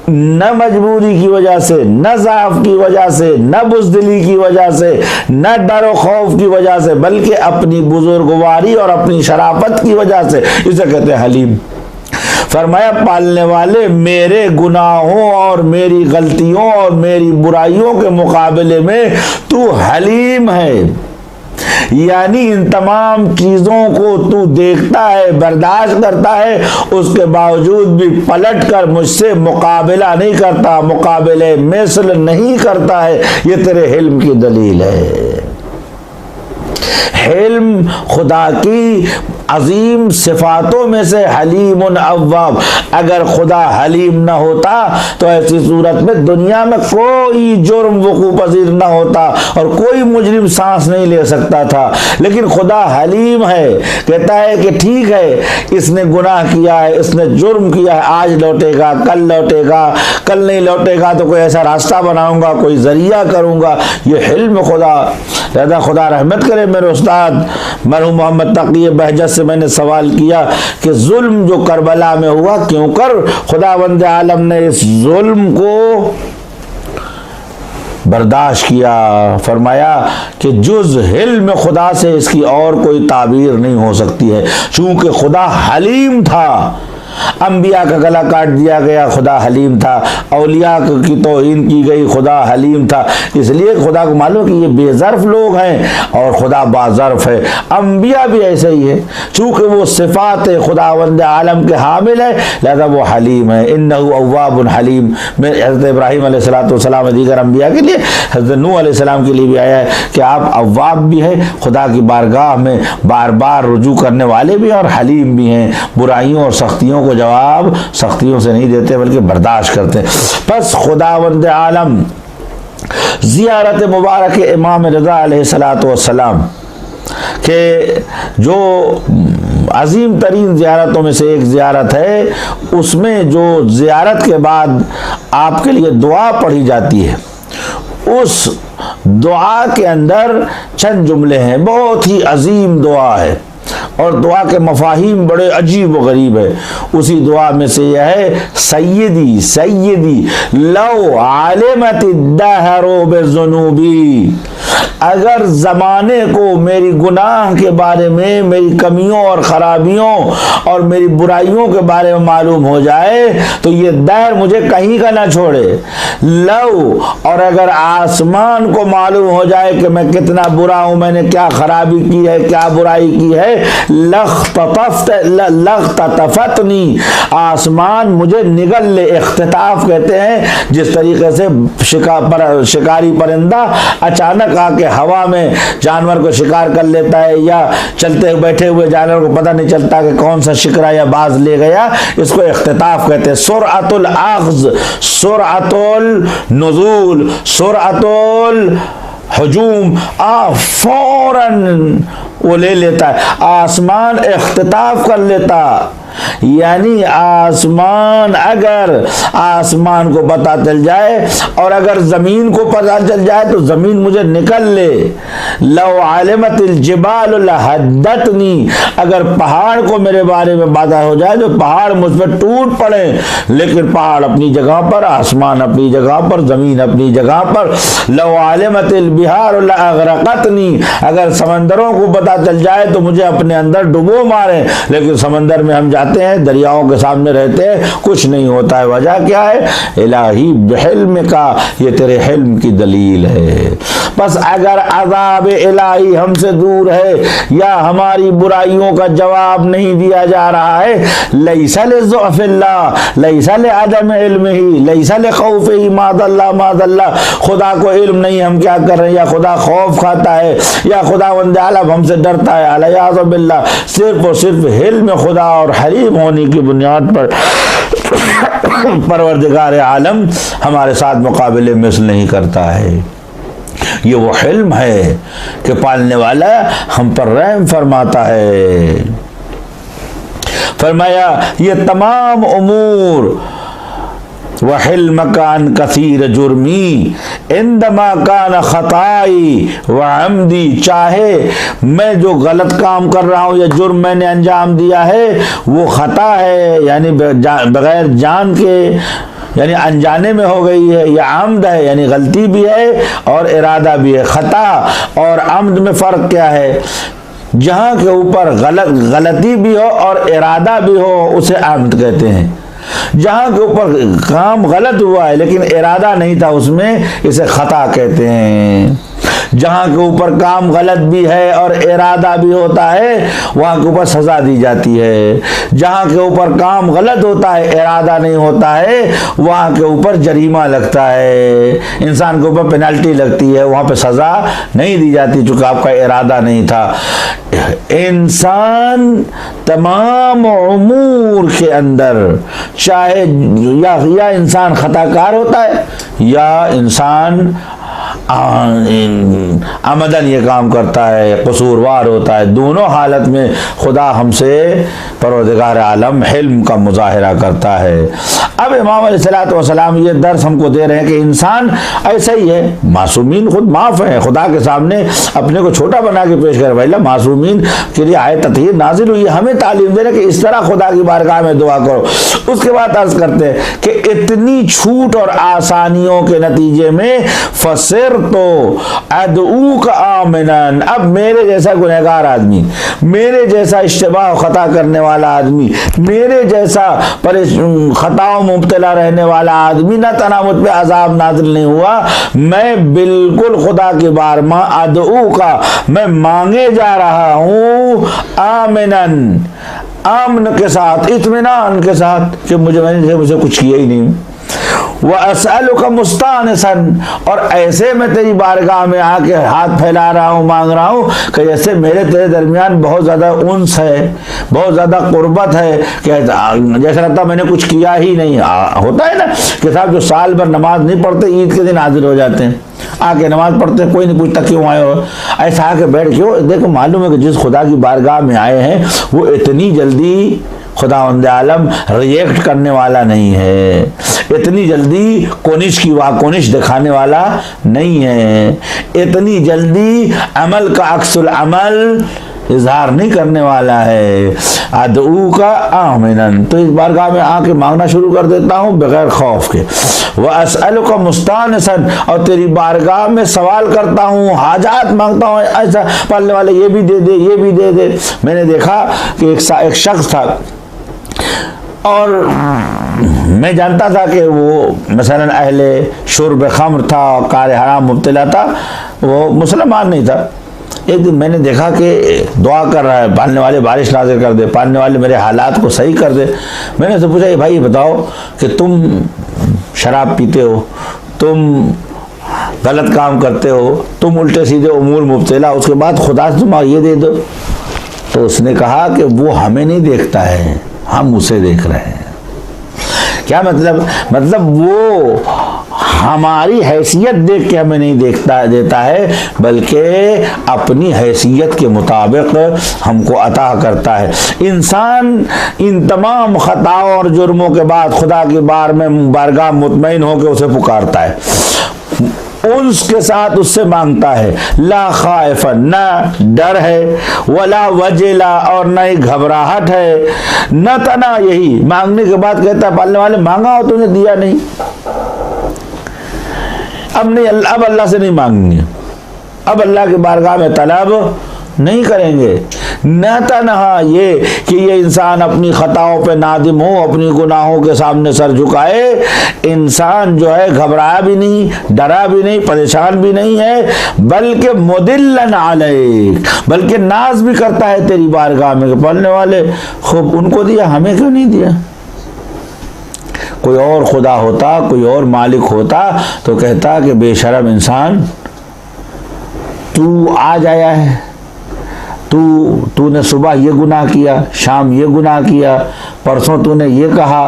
न मजबूरी की वजह से, न ज़ाफ़ की वजह से, न बुज़दिली की वजह से, न डर खौफ की वजह से, बल्कि अपनी बुजुर्गवारी और अपनी शराफत की वजह से। इसे कहते हैं हलीम। फरमाया पालने वाले मेरे गुनाहों और मेरी गलतियों और मेरी बुराइयों के मुकाबले में तू हलीम है, यानी इन तमाम चीज़ों को तू देखता है, बर्दाश्त करता है, उसके बावजूद भी पलट कर मुझसे मुकाबला नहीं करता, मुकाबले मिसल नहीं करता है। ये तेरे हिल्म की दलील है। हिल्म खुदा की अजीम सिफातों में से हलीम अव्वाब। अगर खुदा हलीम न होता तो ऐसी सूरत में दुनिया में कोई जुर्म वकू पजीर न होता और कोई मुजरिम सांस नहीं ले सकता था। लेकिन खुदा हलीम है, कहता है कि ठीक है, इसने गुनाह किया है, इसने जुर्म किया है, आज लौटेगा, कल नहीं लौटेगा तो कोई ऐसा रास्ता बनाऊंगा, कोई जरिया करूंगा। ये हिल्म खुदा। दादा खुदा रहमत करे, मेरे उस्ताद मरहूम मोहम्मद तकी बहजत से मैंने सवाल किया कि जुल्म जो करबला में हुआ क्यों कर खुदावंद आलम ने इस जुल्म को बर्दाश्त किया। फरमाया कि जुज हिल्म खुदा से इसकी और कोई ताबीर नहीं हो सकती है। चूंकि खुदा हलीम था, अंबिया का गला काट दिया गया, खुदा हलीम था। औलिया की तौहीन की गई, खुदा हलीम था। इसलिए खुदा को मालूम कि ये बेज़र्फ लोग हैं और खुदा बाज़र्फ है। अंबिया भी ऐसे ही है, चूँकि वो सिफ़ात खुदावंद आलम के हामिल है, लिहाजा वो हलीम है। इन्नहु अव्वाबुन हलीम में हज़रत इब्राहीम अलैहिस्सलाम दीगर अंबिया के लिए, हज़रत नूह अलैहिस्सलाम के लिए भी आया है कि आप अव्वाब भी हैं, खुदा की बारगाह में बार बार रुजू करने वाले भी हैं और हलीम भी हैं। बुराइयों और सख्तियों को जवाब सख्तियों से नहीं देते बल्कि बर्दाश्त करते। बस खुदावंद आलम ज़ियारत मुबारक इमाम रज़ा अलैहिस्सलाम के जो अजीम तरीन ज़ियारतों में से एक ज़ियारत है, उसमें जो ज़ियारत के बाद आपके लिए दुआ पढ़ी जाती है, उस दुआ के अंदर चंद जुमले हैं। बहुत ही अजीम दुआ है और दुआ के मफाहिम बड़े अजीब व गरीब है। उसी दुआ में से यह है, सैयदी सैयदी लौ आलिमति दहरो बेजुनूबी। अगर ज़माने को मेरी गुनाह के बारे में, मेरी कमियों और ख़राबियों और मेरी बुराइयों के बारे में मालूम हो जाए तो ये दहर मुझे कहीं का ना छोड़े। लौ, और अगर आसमान को मालूम हो जाए कि मैं कितना बुरा हूँ, मैंने क्या खराबी की है, क्या बुराई की है, लख्ततफतनी, आसमान मुझे निगल ले। इख्तिताफ कहते हैं जिस तरीके से शिकारी परिंदा अचानक आके हवा में जानवर को शिकार कर लेता है, या चलते बैठे हुए जानवर को पता नहीं चलता कि कौन सा शिकरा या बाज ले गया, इसको इख्तिताफ कहते हैं। सुरअतुल अख्ज़, सुरअतुल नुज़ूल, सुरअतुल हुजूम, फौरन वो ले लेता है। आसमान इख्तिताफ कर लेता, यानी आसमान, अगर आसमान को पता चल जाए और अगर ज़मीन को पता चल जाए तो ज़मीन मुझे निकल ले। लौ आलिमतिल जिबाल लहद्दतनी, अगर पहाड़ को मेरे बारे में पता हो जाए तो पहाड़ मुझ पर टूट पड़े, लेकिन पहाड़ अपनी जगह पर, आसमान अपनी जगह पर, ज़मीन अपनी जगह पर। लौ आलिमतिल बिहार लअग़रक़तनी, अगर समंदरों को पता चल जाए तो मुझे अपने अंदर डुबो मारे, लेकिन समंदर में हम जाते हैं, दरियाओं के सामने रहते हैं, कुछ नहीं होता है। वजह क्या है? इलाही बिहिल्म का, ये तेरे हिल्म की दलील है। बस अगर अज़ाब इलाही हमसे दूर है या हमारी बुराइयों का जवाब नहीं दिया जा रहा है, लैसा लिज़ुअफ़िल्लाह, लैसा लिअदम इल्मिही, लैसा लिखौफ़िही, मादल्ला, खुदा को इल्म नहीं हम क्या कर रहे हैं, या खुदा खौफ खाता है, या खुदावंद आलम हमसे डरता है, अलयाज़ु बिल्लाह। सिर्फ और सिर्फ हिल्म खुदा और हलीम होने की बुनियाद पर परवरदिगार आलम हमारे साथ मुकाबले मिसल नहीं करता है। ये वो हिल्म है कि पालने वाला हम पर रहम फरमाता है। फरमाया ये तमाम उमूर वहिल्म कान कसीर जुर्मी इंदमा कान खताई व अमदी, चाहे मैं जो गलत काम कर रहा हूँ या जुर्म मैंने अंजाम दिया है वो खता है, यानी बगैर जान के, यानी अनजाने में हो गई है, या आमद है यानी गलती भी है और इरादा भी है। खता और आमद में फ़र्क क्या है? जहाँ के ऊपर गलती भी हो और इरादा भी हो उसे आमद कहते हैं। जहाँ के ऊपर काम गलत हुआ है लेकिन इरादा नहीं था उसमें, इसे खता कहते हैं। जहाँ के ऊपर काम गलत भी है और इरादा भी होता है वहाँ के ऊपर सजा दी जाती है, जहाँ के ऊपर काम गलत होता है इरादा नहीं होता है वहाँ के ऊपर जरीमा लगता है, इंसान के ऊपर पेनल्टी लगती है, वहाँ पे सजा नहीं दी जाती चूंकि आपका इरादा नहीं था। इंसान तमाम उमूर के अंदर चाहे या इंसान खताकार होता है या इंसान आमदन ये काम करता है, कसूरवार होता है, दोनों हालत में खुदा हमसे परवरदिगार आलम हिल्म का मुजाहिरा करता है। अब इमाम अलैहिस्सलाम ये दर्स हमको दे रहे हैं कि इंसान ऐसा ही है, मासूमीन खुद माफ़ है, खुदा के सामने अपने को छोटा बना के पेश कर, भाई मासूमीन के लिए आयत तत्हीर नाजिल हुई है, हमें तालीम दे रहे कि इस तरह खुदा की बारगाह में दुआ करो। उसके बाद अर्ज करते हैं कि इतनी छूट और आसानियों के नतीजे में फसिर तो अदऊ का आमिनन, अब मेरे जैसा गुनहगार आदमी, मेरे जैसा इश्तिबाह खता करने वाला आदमी, मेरे जैसा खताओं मुब्तला रहने वाला आदमी न तना मुझ पे अजाब नाज़िल नहीं हुआ, मैं बिल्कुल खुदा के बारगाह अदऊ का मैं मांगे जा रहा हूँ आमिनन, आमन के साथ, इत्मीनान के साथ कि मुझे कुछ किया ही नहीं। वह असअलु का मुस्तानसन, और ऐसे मैं तेरी बारगाह में आके हाथ फैला रहा हूँ, मांग रहा हूँ कि जैसे मेरे तेरे दरमियान बहुत ज़्यादा उन्स है, बहुत ज़्यादा कुर्बत है, कि जैसा लगता मैंने कुछ किया ही नहीं। होता है ना कि साहब जो साल भर नमाज नहीं पढ़ते ईद के दिन हाजिर हो जाते हैं, आके नमाज पढ़ते हैं, कोई नहीं पूछता क्यों आए हो, ऐसा आके बैठ क्यों। देखो मालूम है कि जिस खुदा की बारगाह में आए हैं वो इतनी जल्दी खुदावंद आलम रिएक्ट करने वाला नहीं है, इतनी जल्दी कोनिश की वाकोनिश दिखाने वाला नहीं है, इतनी जल्दी अमल का अक्सुल अमल इजहार नहीं करने वाला है। अदऊ का आमिनन, तो इस बारगाह में आके मांगना शुरू कर देता हूँ बगैर खौफ के। वह असअलु का मुस्तानसन, और तेरी बारगाह में सवाल करता हूँ, हाजात मांगता हूँ, ऐसा पढ़ने वाले ये भी दे दे, ये भी दे दे। मैंने देखा कि एक शख्स था और मैं जानता था कि वो मसलन अहले शुर्ब खम्र था, कार हराम मुब्तला था, वो मुसलमान नहीं था। एक दिन मैंने देखा कि दुआ कर रहा है, पालने वाले बारिश नाज़िल कर दे, पालने वाले मेरे हालात को सही कर दे। मैंने उससे पूछा भाई ये बताओ कि तुम शराब पीते हो, तुम गलत काम करते हो, तुम उल्टे सीधे उमूर मुब्तला, उसके बाद खुदा से तुम ये दे दो। तो उसने कहा कि वो हमें नहीं देखता है, हम उसे देख रहे हैं। क्या मतलब वो हमारी हैसियत देख के हमें नहीं देता है, बल्कि अपनी हैसियत के मुताबिक हमको अता करता है। इंसान इन तमाम खताओं और जुर्मों के बाद खुदा की बारगाह मुतमईन होकर उसे पुकारता है, उसके साथ उससे मांगता है। ला खाइफन, ना डर है, वला वजिला, और न ही घबराहट है, न तना, यही मांगने के बाद कहता पालने वाले मांगा हो तूने दिया नहीं, अब अल्लाह से नहीं मांगेंगे, अब अल्लाह के बारगाह में तलब नहीं करेंगे। न तनहा ये कि ये इंसान अपनी खताओं पे नादिम हो, अपनी गुनाहों के सामने सर झुकाए, इंसान जो है घबराया भी नहीं, डरा भी नहीं, परेशान भी नहीं है, बल्कि मुदिल्लन अलैक, बल्कि नाज भी करता है तेरी बारगाह में, पढ़ने वाले खूब उनको दिया, हमें क्यों नहीं दिया। कोई और खुदा होता, कोई और मालिक होता तो कहता कि बेशरम इंसान, तू आज आया है, तूने सुबह ये गुनाह किया, शाम ये गुनाह किया, परसों तूने ये कहा,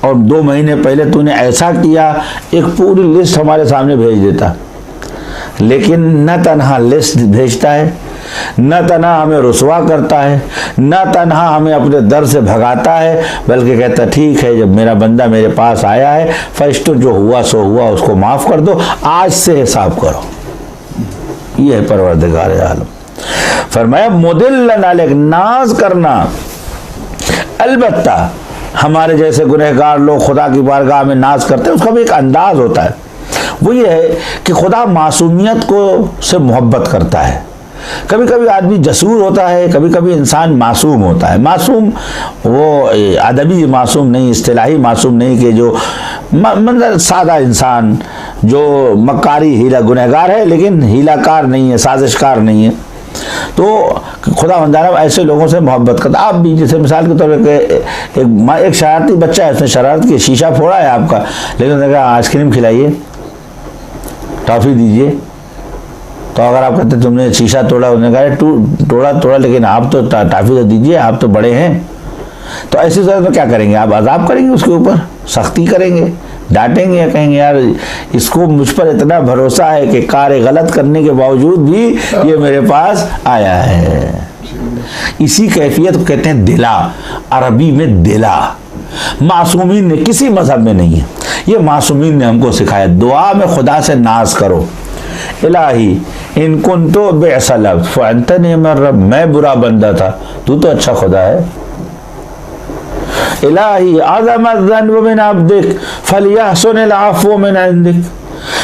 और 2 महीने पहले तूने ऐसा किया, एक पूरी लिस्ट हमारे सामने भेज देता। लेकिन न तन्हा लिस्ट भेजता है, न तन्हा हमें रुसवा करता है, न तन्हा हमें अपने दर से भगाता है, बल्कि कहता ठीक है जब मेरा बंदा मेरे पास आया है, फरिश्तों जो हुआ सो हुआ, उसको माफ़ कर दो, आज से हिसाब करो। ये है परवरदिगार आलम। फरमाया मुदिल्लन अलैक, नाज करना। अलबत्ता हमारे जैसे गुनहगार लोग खुदा की बारगाह में नाज करते हैं, उसका भी एक अंदाज होता है। वो ये है कि खुदा मासूमियत को से मोहब्बत करता है, कभी कभी आदमी जसूर होता है, कभी कभी इंसान मासूम होता है। मासूम वो अदबी मासूम नहीं, इस्तिलाही मासूम नहीं, कि जो मतलब सादा इंसान जो मक्कारी हीला गुनहगार है लेकिन हीलाकार नहीं है, साजिशकार नहीं है। तो खुदा वंदारा ऐसे लोगों से मोहब्बत करता। आप भी जैसे मिसाल के तौर पर एक शरारती बच्चा है, उसने शरारत की, शीशा फोड़ा है आपका, लेकिन उसने कहा आइसक्रीम खिलाइए, टॉफ़ी दीजिए। तो अगर आप कहते तुमने शीशा तोड़ा, उसने कहा तोड़ा लेकिन आप तो टॉफ़ी तो दीजिए, आप तो बड़े हैं। तो ऐसी सूरत में क्या करेंगे आप? अज़ाब करेंगे, उसके ऊपर सख्ती करेंगे, डांटेंगे, या कहेंगे यार इसको मुझ पर इतना भरोसा है कि कार्य गलत करने के बावजूद भी ये मेरे पास आया है। इसी कैफियत को कहते हैं दिला, अरबी में दिला। मासूमीन ने, किसी मजहब में नहीं है, ये मासूमीन ने हमको सिखाया। दुआ में खुदा से नाज करो, इलाही इन कुंतो बेअसल फअंतनी मिन रब, मैं बुरा बंदा था, तू तो अच्छा खुदा है। इलाही आज़मत ज़न्ब मिन अब्दिक फलियहसुनिल अफ़्व मिन इंदिक,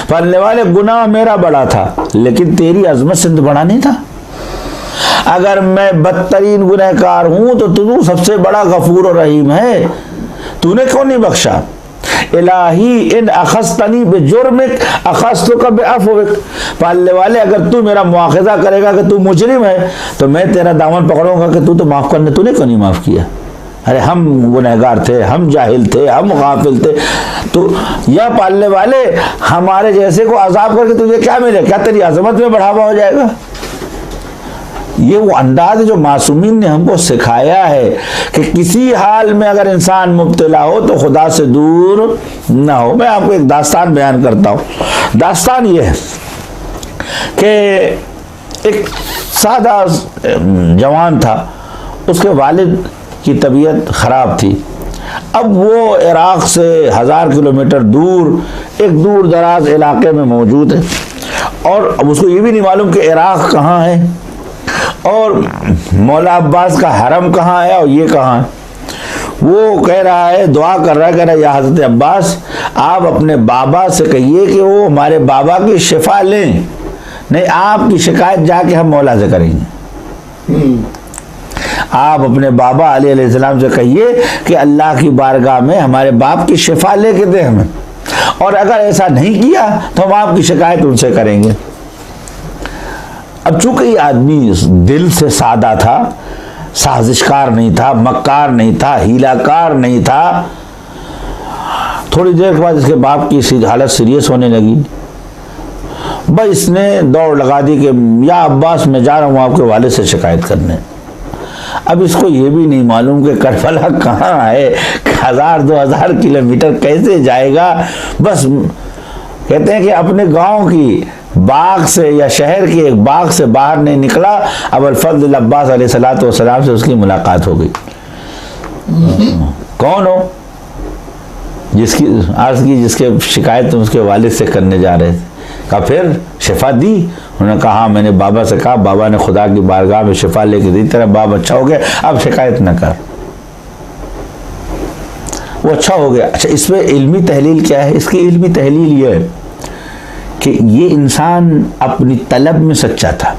फलने वाले गुनाह मेरा बड़ा था लेकिन तेरी अज़मत से तो बड़ा नहीं था। अगर मैं बदतरीन गुनहगार हूं तो तू सबसे बड़ा गफूर और रहीम है, तूने क्यों नहीं बख्शा। इलाही इन अखस्तनी बेजुर्मिक अखस्तुका बिअफ़्विक, पालने वाले अगर तू मेरा मुआखज़ा करेगा कि तू मुजरिम है तो मैं तेरा दामन पकड़ूंगा कि तू तो माफ़ करने, तूने क्यों नहीं माफ़ किया। अरे हम गुनहगार थे, हम जाहिल थे, हम गाफिल थे, तो यह पालने वाले हमारे जैसे को अजाब करके तुझे क्या मिले, क्या तेरी अजमत में बढ़ावा हो जाएगा। ये वो अंदाज जो मासूमीन ने हमको सिखाया है कि किसी हाल में अगर इंसान मुब्तला हो तो खुदा से दूर ना हो। मैं आपको एक दास्तान बयान करता हूँ। दास्तान ये है कि एक सादा जवान था, उसके वालिद की तबीयत ख़राब थी। अब वो इराक़ से 1000 किलोमीटर दूर एक दूर दराज इलाके में मौजूद है, और अब उसको ये भी नहीं मालूम कि इराक़ कहाँ है और मौला अब्बास का हरम कहाँ है और ये कहाँ है। वो कह रहा है, दुआ कर रहा है, या हज़रत अब्बास आप अपने बाबा से कहिए कि वो हमारे बाबा की शिफा लें, नहीं आपकी शिकायत जाके हम मौला से करेंगे। आप अपने बाबा अलैहिस्सलाम से कहिए कि अल्लाह की बारगाह में हमारे बाप की शिफा लेके दे हमें, और अगर ऐसा नहीं किया तो हम आपकी शिकायत उनसे करेंगे। अब चूंकि आदमी दिल से सादा था, साजिशकार नहीं था, मक्कार नहीं था, हीलाकार नहीं था, थोड़ी देर के बाद इसके बाप की हालत सीरियस होने लगी। बस इसने दौड़ लगा दी कि या अब्बास मैं जा रहा हूँ आपके वालिद से शिकायत करने। अब इसको ये भी नहीं मालूम कि करबला कहाँ है, 1000-2000 किलोमीटर कैसे जाएगा। बस कहते हैं कि अपने गांव की बाग से या शहर के एक बाग से बाहर नहीं निकला, अबुल फज़ल अब्बास अलैहिस्सलातु वस्सलाम से उसकी मुलाकात हो गई। कौन हो? जिसकी अर्ज़ की, जिसके शिकायत उसके वालिद से करने जा रहे थे। कहा फिर शिफा दी? उन्होंने कहा हाँ, मैंने बाबा से कहा, बाबा ने खुदा की बारगाह में शिफा लेके दी, तेरा बाप अच्छा हो गया, अब शिकायत न कर। वो अच्छा हो गया। अच्छा, इसमें इल्मी तहलील क्या है? इसकी इल्मी तहलील ये है कि ये इंसान अपनी तलब में सच्चा था,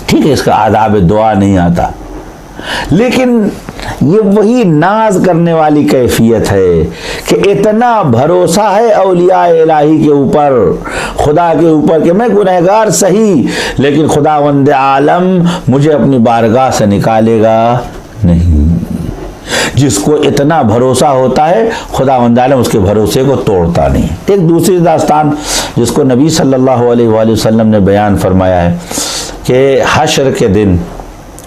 ठीक है, इसका आदाब दुआ नहीं आता, लेकिन ये वही नाज करने वाली कैफियत है कि इतना भरोसा है औलिया इलाही के ऊपर, खुदा के ऊपर, कि मैं गुनहगार सही लेकिन खुदावंद आलम मुझे अपनी बारगाह से निकालेगा नहीं। जिसको इतना भरोसा होता है खुदावंद आलम उसके भरोसे को तोड़ता नहीं। एक दूसरी दास्तान जिसको नबी सल्लल्लाहु अलैहि वसल्लम ने बयान फरमाया है कि हश्र के दिन,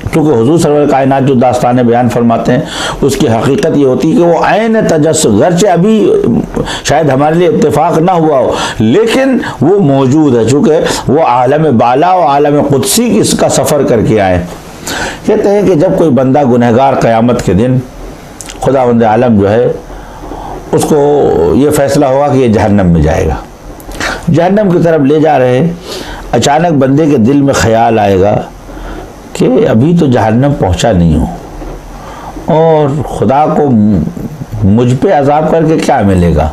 क्योंकि हुजूर सरवर कायनात जो दास्तान बयान फरमाते हैं उसकी हकीकत ये होती है कि वो ऐन तजस्सुस, गरचे अभी शायद हमारे लिए इत्तेफाक ना हुआ हो लेकिन वो मौजूद है, चूँकि वो आलम बाला और आलम कुदसी की इसका सफ़र करके आए। कहते हैं कि जब कोई बंदा गुनहगार क़यामत के दिन खुदावंद आलम जो है उसको ये फ़ैसला होगा कि ये जहन्नम में जाएगा, जहन्नम की तरफ ले जा रहे हैं, अचानक बंदे के दिल में ख्याल आएगा कि अभी तो जहन्नम पहुंचा नहीं हूँ और खुदा को मुझ पे अजाब करके क्या मिलेगा,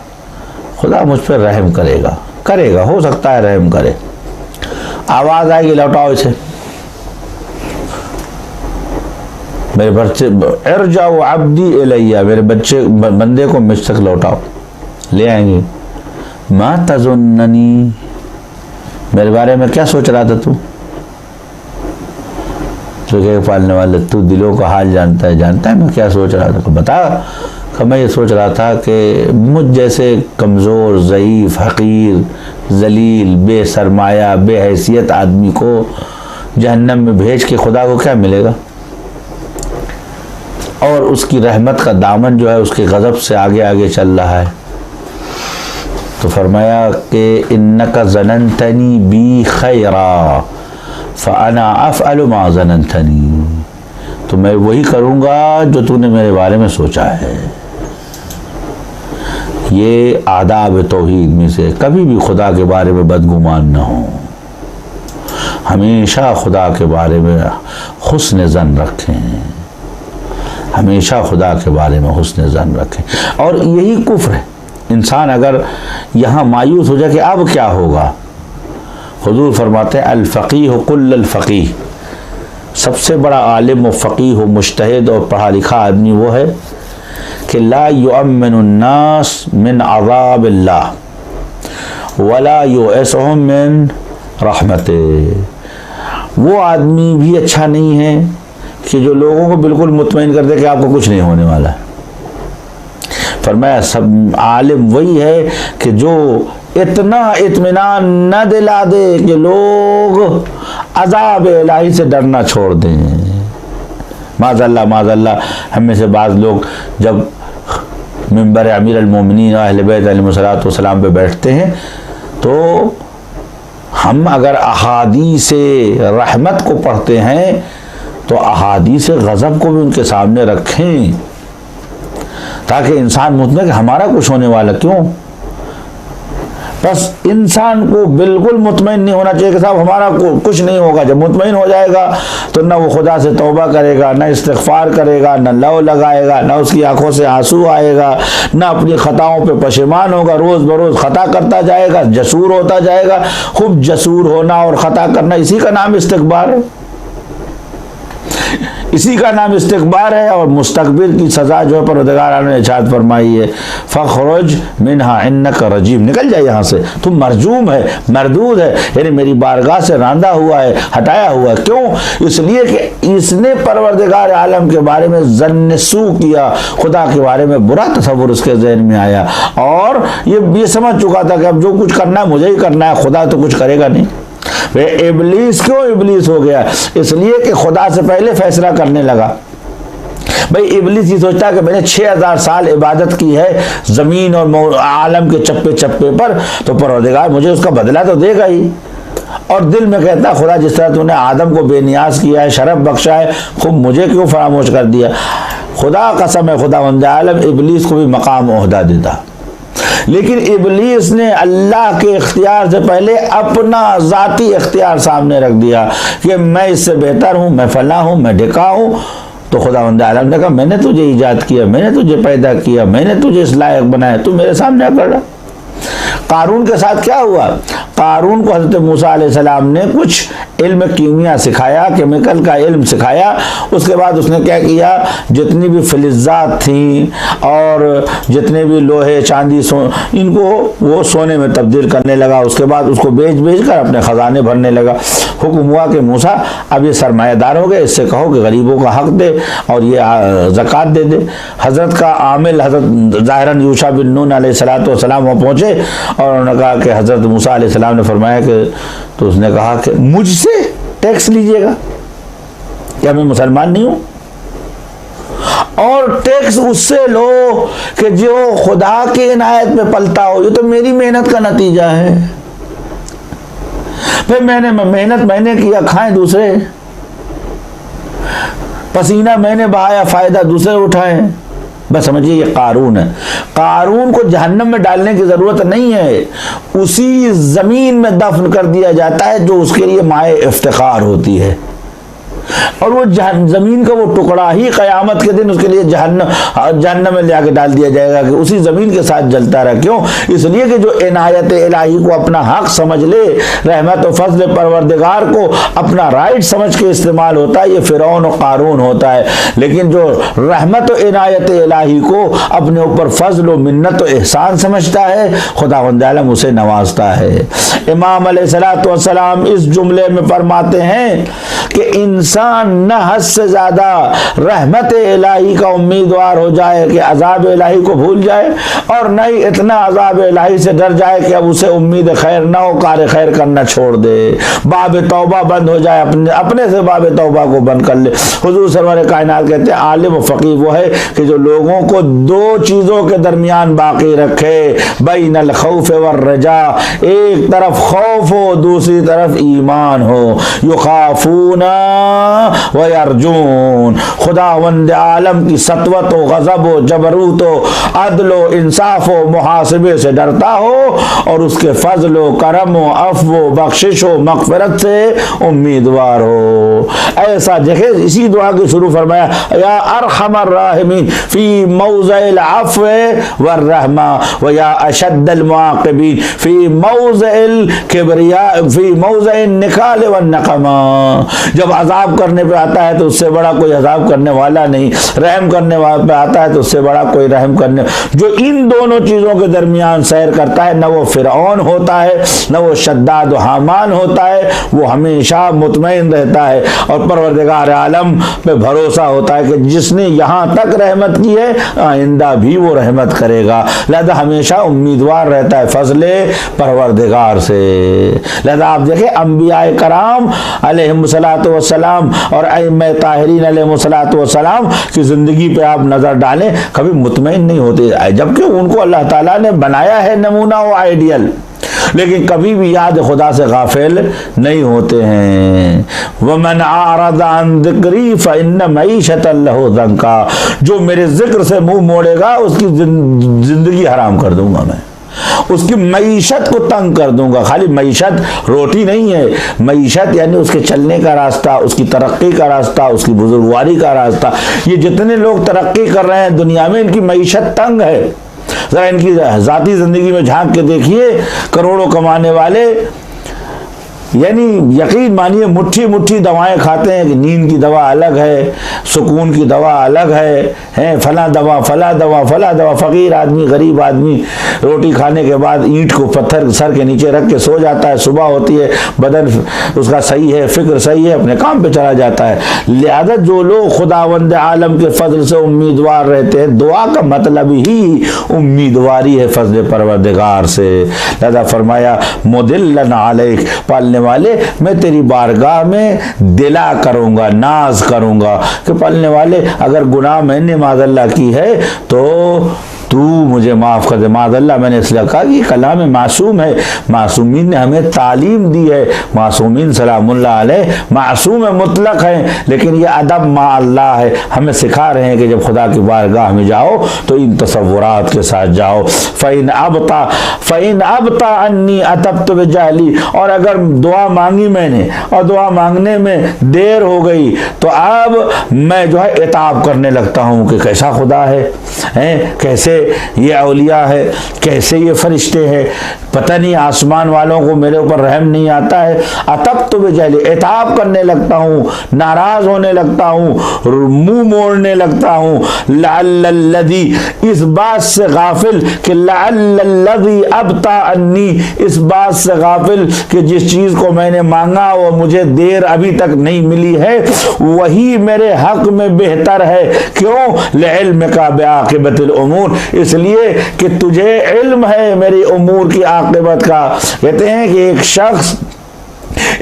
खुदा मुझ पर रहम करेगा, हो सकता है रहम करे। आवाज़ आएगी लौटाओ इसे, मेरे बच्चे इरजाओ अब्दी इलैया, मेरे बच्चे बंदे को मुझ तक लौटाओ, ले आएंगे। मा तज़ुन्ननी, मेरे बारे में क्या सोच रहा था तू? तो क्या पालने वाले, तू दिलों का हाल जानता है मैं क्या सोच रहा था, बता। कि मैं ये सोच रहा था कि मुझ जैसे कमज़ोर, ज़ईफ़, हक़ीर, ज़लील, बेसरमाया, बेहैसियत आदमी को जहन्नम में भेज के खुदा को क्या मिलेगा? और उसकी रहमत का दामन जो है उसके गज़ब से आगे आगे चल रहा है। तो फरमाया कि इन्नका ज़ननतनी बी खैरा फ़अना अफ़अलु मा ज़ननतनी, तो मैं वही करूँगा जो तूने मेरे बारे में सोचा है। ये आदाब तौहीद में से, कभी भी खुदा के बारे में बदगुमान न हो, हमेशा खुदा के बारे में हुस्न ज़न रखें, हमेशा खुदा के बारे में हुस्न ज़न रखें। और यही कुफ्र है। इंसान अगर यहाँ मायूस हो जाए कि अब क्या होगा, हुजूर फरमाते हैं अल फ़क़ीह कुल्ल अल फ़क़ीह, सबसे बड़ा आलिम व फ़क़ीह व मुज्तहिद और पढ़ा लिखा आदमी वो है कि ला युअम्मिनु अन्नास मिन अज़ाबिल्लाह वला युअसहुम मिन रहमतिह। वो आदमी भी अच्छा नहीं है कि जो लोगों को बिल्कुल मुतमईन कर दे कि आपको कुछ नहीं होने वाला है। फरमाया सब आलिम वही है कि जो इतना इत्मीनान न दिला दे कि लोग अज़ाब इलाही से डरना छोड़ दें। माज़अल्लाह माज़अल्लाह, हम में से बाज़ लोग जब मिंबर अमीर अल-मोमिनीन अहले बैत अलैहिमुस्सलातु वस्सलाम पे बैठते हैं तो हम अगर अहादीस रहमत को पढ़ते हैं तो अहादीस गज़ब को भी उनके सामने रखें, ताकि इंसान मुतमईन कि हमारा कुछ होने वाला क्यों। बस इंसान को बिल्कुल मुतमईन नहीं होना चाहिए कि साहब हमारा कुछ नहीं होगा। जब मुतमईन हो जाएगा तो न वो खुदा से तौबा करेगा, न इस्तिग़फ़ार करेगा, न लौ लगाएगा, न उसकी आंखों से आंसू आएगा, न अपनी ख़ताओं पे पशेमान होगा, रोज़ बरोज़ ख़ता करता जाएगा, जसूर होता जाएगा। खूब जसूर होना और ख़ता करना, इसी का नाम इस्तिग़फ़ार है, इसी का नाम इस्तिग़फ़ार है। और मुस्तकबिर की सज़ा जो है परवरदिगार ने इरशाद फरमाई है फ़ख़रुज मिन्हा इन्नका रजीम, निकल जाए यहाँ से, तुम मरजूम है, मरदूद है, यानी मेरी बारगाह से रांदा हुआ है, हटाया हुआ है। क्यों? इसलिए कि इसने परवरदिगार आलम के बारे में ज़न्नसू किया, खुदा के बारे में बुरा तसव्वुर उसके ज़हन में आया और ये समझ चुका था कि अब जो कुछ करना है मुझे ही करना है, खुदा तो कुछ करेगा नहीं। वे इब्लीस क्यों इब्लीस हो गया? इसलिए कि खुदा से पहले फैसला करने लगा। भाई इब्लीस ये सोचता है कि मैंने 6000 साल इबादत की है ज़मीन और आलम के चप्पे चप्पे पर, तो परवरदिगार मुझे उसका बदला तो देगा ही। और दिल में कहता खुदा जिस तरह तूने आदम को बेनियाज किया है, शरफ बख्शा है, खूब मुझे क्यों फरामोश कर दिया। खुदा कसम है खुदावंद आलम इब्लीस को भी मकाम ओहदा देता, लेकिन इब्लीस ने अल्लाह के इख्तियार से पहले अपना ज़ाती इख्तियार सामने रख दिया कि मैं इससे बेहतर हूँ, मैं फला हूँ, मैं ढिका हूँ। तो खुदावंद आलम ने कहा मैंने तुझे ईजाद किया, मैंने तुझे पैदा किया, मैंने तुझे इस लायक बनाया, तू मेरे सामने कर रहा। कारून के साथ क्या हुआ? कारून को हज़रत मूसा अलैहिस्सलाम ने कुछ इल्म कीमिया सिखाया, केमिकल का इल्म सिखाया। उसके बाद उसने क्या किया, जितनी भी फ़िलज़ात थी और जितने भी लोहे चांदी इनको वो सोने में तब्दील करने लगा। उसके बाद उसको बेच कर अपने ख़जाने भरने लगा। हुक्म हुआ कि मूसा अब ये सरमायादार हो गए, इससे कहो कि गरीबों का हक़ दे और ये ज़कात दे दे। हज़रत का आमिल हज़रत ज़ाहिरन यूशा बिन नून अलैहिस्सलातु वस्सलाम वहाँ पहुँचे और उन्होंने कहा कि हज़रत मूसा अलैहिस्सलाम ने फरमाया कि, तो उसने कहा कि मुझसे टैक्स लीजिएगा, क्या मैं मुसलमान नहीं हूँ? और टैक्स उससे लो कि जो खुदा के इनायत में पलता हो, ये तो मेरी मेहनत का नतीजा है। फिर मेहनत मैंने किया, खाएं दूसरे, पसीना मैंने बहाया, फायदा दूसरे उठाएं। बस समझिए ये कारून है। कारून को जहन्नम में डालने की ज़रूरत नहीं है, उसी ज़मीन में दफन कर दिया जाता है जो उसके लिए माए इफ्तिखार होती है। और वो जमीन का वो टुकड़ा ही क़यामत के दिन उसके लिए जहन्नम में ले आके डाल दिया जाएगा कि उसी जमीन के साथ जलता रहा। क्यों? इसलिए कि जो इनायत इलाही को अपना हक समझ ले, रहमत और फजल परवरदिगार को अपना राइट समझ के इस्तेमाल होता है, ये फिरौन और कारून होता है। लेकिन जो रहमत और इनायत इलाही को अपने ऊपर फजल और मिन्नत और एहसान समझता है, खुदावंद आलम उसे नवाजता है। इमाम अलैहिस्सलाम इस जुमले में फरमाते हैं कि इंसान न हद से ज्यादा रहमत इलाही का उम्मीदवार हो जाए कि अजाब इलाही को भूल जाए, और न ही इतना अजाब इलाही से डर जाए कि अब उसे उम्मीद खैर न हो, कार खैर करना छोड़ दे, बाब तौबा बंद हो जाए, अपने से बाब तौबा को बंद कर ले। हुजूर सरवर कायनात कहते हैं आलिम फकीह वो है कि जो लोगों को दो चीजों के दरमियान बाकी रखे, बैनल खौफ वर रजा, एक तरफ खौफ हो दूसरी तरफ ईमान हो, युखाफूना व यरजून, खुदावंद आलम की सतवत हो, गजब हो, जबरूत हो, अदल हो, इंसाफ हो, मुहासिबे से डरता हो, और उसके फजल हो, करम हो, अफ़्व हो, बख्शिश हो, मग़फ़िरत से उम्मीदवार हो। ऐसा देखे इसी दुआ की शुरू फरमाया, या अरहमर राहिमीन फी मौज़िल अफ़्व वर रहमा व या अशद्दल मुआक़िबीन फी मौज़िल किब्रिया फी मौज़िल निकाल व नक़मा। जब अजाब करने पे आता है तो उससे बड़ा कोई अजाब करने वाला नहीं, रहम करने वाला पे आता है तो उससे बड़ा कोई रहम करने। जो इन दोनों चीजों के दरमियान सैर करता है, न वो फिरौन होता है न वो शद्दाद हामान होता है, वो हमेशा मुतमईन रहता है और परवरदिगार आलम पे भरोसा होता है कि जिसने यहाँ तक रहमत की है आइंदा भी वो रहमत करेगा। लिहाजा हमेशा उम्मीदवार रहता है फजले परवरदिगार से। लिहाजा आप देखें अंबियाए कराम अलैहिमुस्सलातु वस्सलाम और अइम्माए ताहिरीन अलैहिमुस्सलातु वस्सलाम की जिंदगी पे आप नजर डालें, कभी मुतमईन नहीं होते, जबकि उनको अल्लाह ताला ने बनाया है नमूना व आइडियल, लेकिन कभी भी याद खुदा से गाफिल नहीं होते हैं। वमन आरद अन ज़िक्री फ़इन्न मईशतन लहू ज़ंका, जो मेरे जिक्र से मुंह मोड़ेगा उसकी जिंदगी हराम कर दूंगा, मैं उसकी मईशत को तंग कर दूंगा। खाली मईशत रोटी नहीं है, मईशत यानी उसके चलने का रास्ता, उसकी तरक्की का रास्ता, उसकी बुजुर्गवारी का रास्ता। ये जितने लोग तरक्की कर रहे हैं दुनिया में, इनकी मईशत तंग है। जरा इनकी जाती जिंदगी में झांक के देखिए, करोड़ों कमाने वाले यानी यकीन मानिए मुट्ठी मुट्ठी दवाएं खाते हैं कि नींद की दवा अलग है, सुकून की दवा अलग है फला दवा फला दवा फला दवा। फकीर आदमी गरीब आदमी रोटी खाने के बाद ईंट को पत्थर सर के नीचे रख के सो जाता है, सुबह होती है बदन उसका सही है, फिक्र सही है, अपने काम पे चला जाता है। लिहाजा जो लोग खुदावंद आलम के फजल से उम्मीदवार रहते हैं, दुआ का मतलब ही उम्मीदवारी है फजल परवरदिगार से। लिहाजा फरमाया मुदिल्लन अलैक, पालने वाले मैं तेरी बारगाह में दिला करूंगा, नाज करूंगा कि पालने वाले अगर गुनाह मैंने माज़अल्लाह की है तो तू मुझे माफ़ कर दे। माज़अल्लाह मैंने इसलिए कहा कि कलाम मासूम है, मासूमीन ने हमें तालीम दी है, मासूमीन सलामुल्लाह अलैह मासूम है, मुतलक है, लेकिन ये अदब मा अल्लाह है, हमें सिखा रहे हैं कि जब खुदा की बारगाह में जाओ तो इन तसव्वुरात के साथ जाओ। फ़इन अबता अन्नी अतब्तु बिजहली, और अगर दुआ मांगी मैंने और दुआ मांगने में देर हो गई तो अब मैं जो है इताब करने लगता हूँ कि कैसा खुदा है, कैसे ये औलिया है, कैसे ये फरिश्ते हैं, पता नहीं आसमान वालों को मेरे ऊपर रहम नहीं आता है। अतब्तु बिजहली, इताब करने लगता हूँ, नाराज होने लगता हूँ, मुंह मोड़ने लगता हूँ। लअल्लल्लज़ी, इस बात से गाफिल कि लअल्लल्लज़ी अबता अन्नी, इस बात से गाफिल कि जिस चीज को मैंने मांगा वो मुझे देर अभी तक नहीं मिली है, वही मेरे हक में बेहतर है। क्यों? लिइल्मिका बिआक़िबतिल उमूर, इसलिए कि तुझे इल्म है मेरी उमूर की आक़िबत का। कहते हैं कि एक शख्स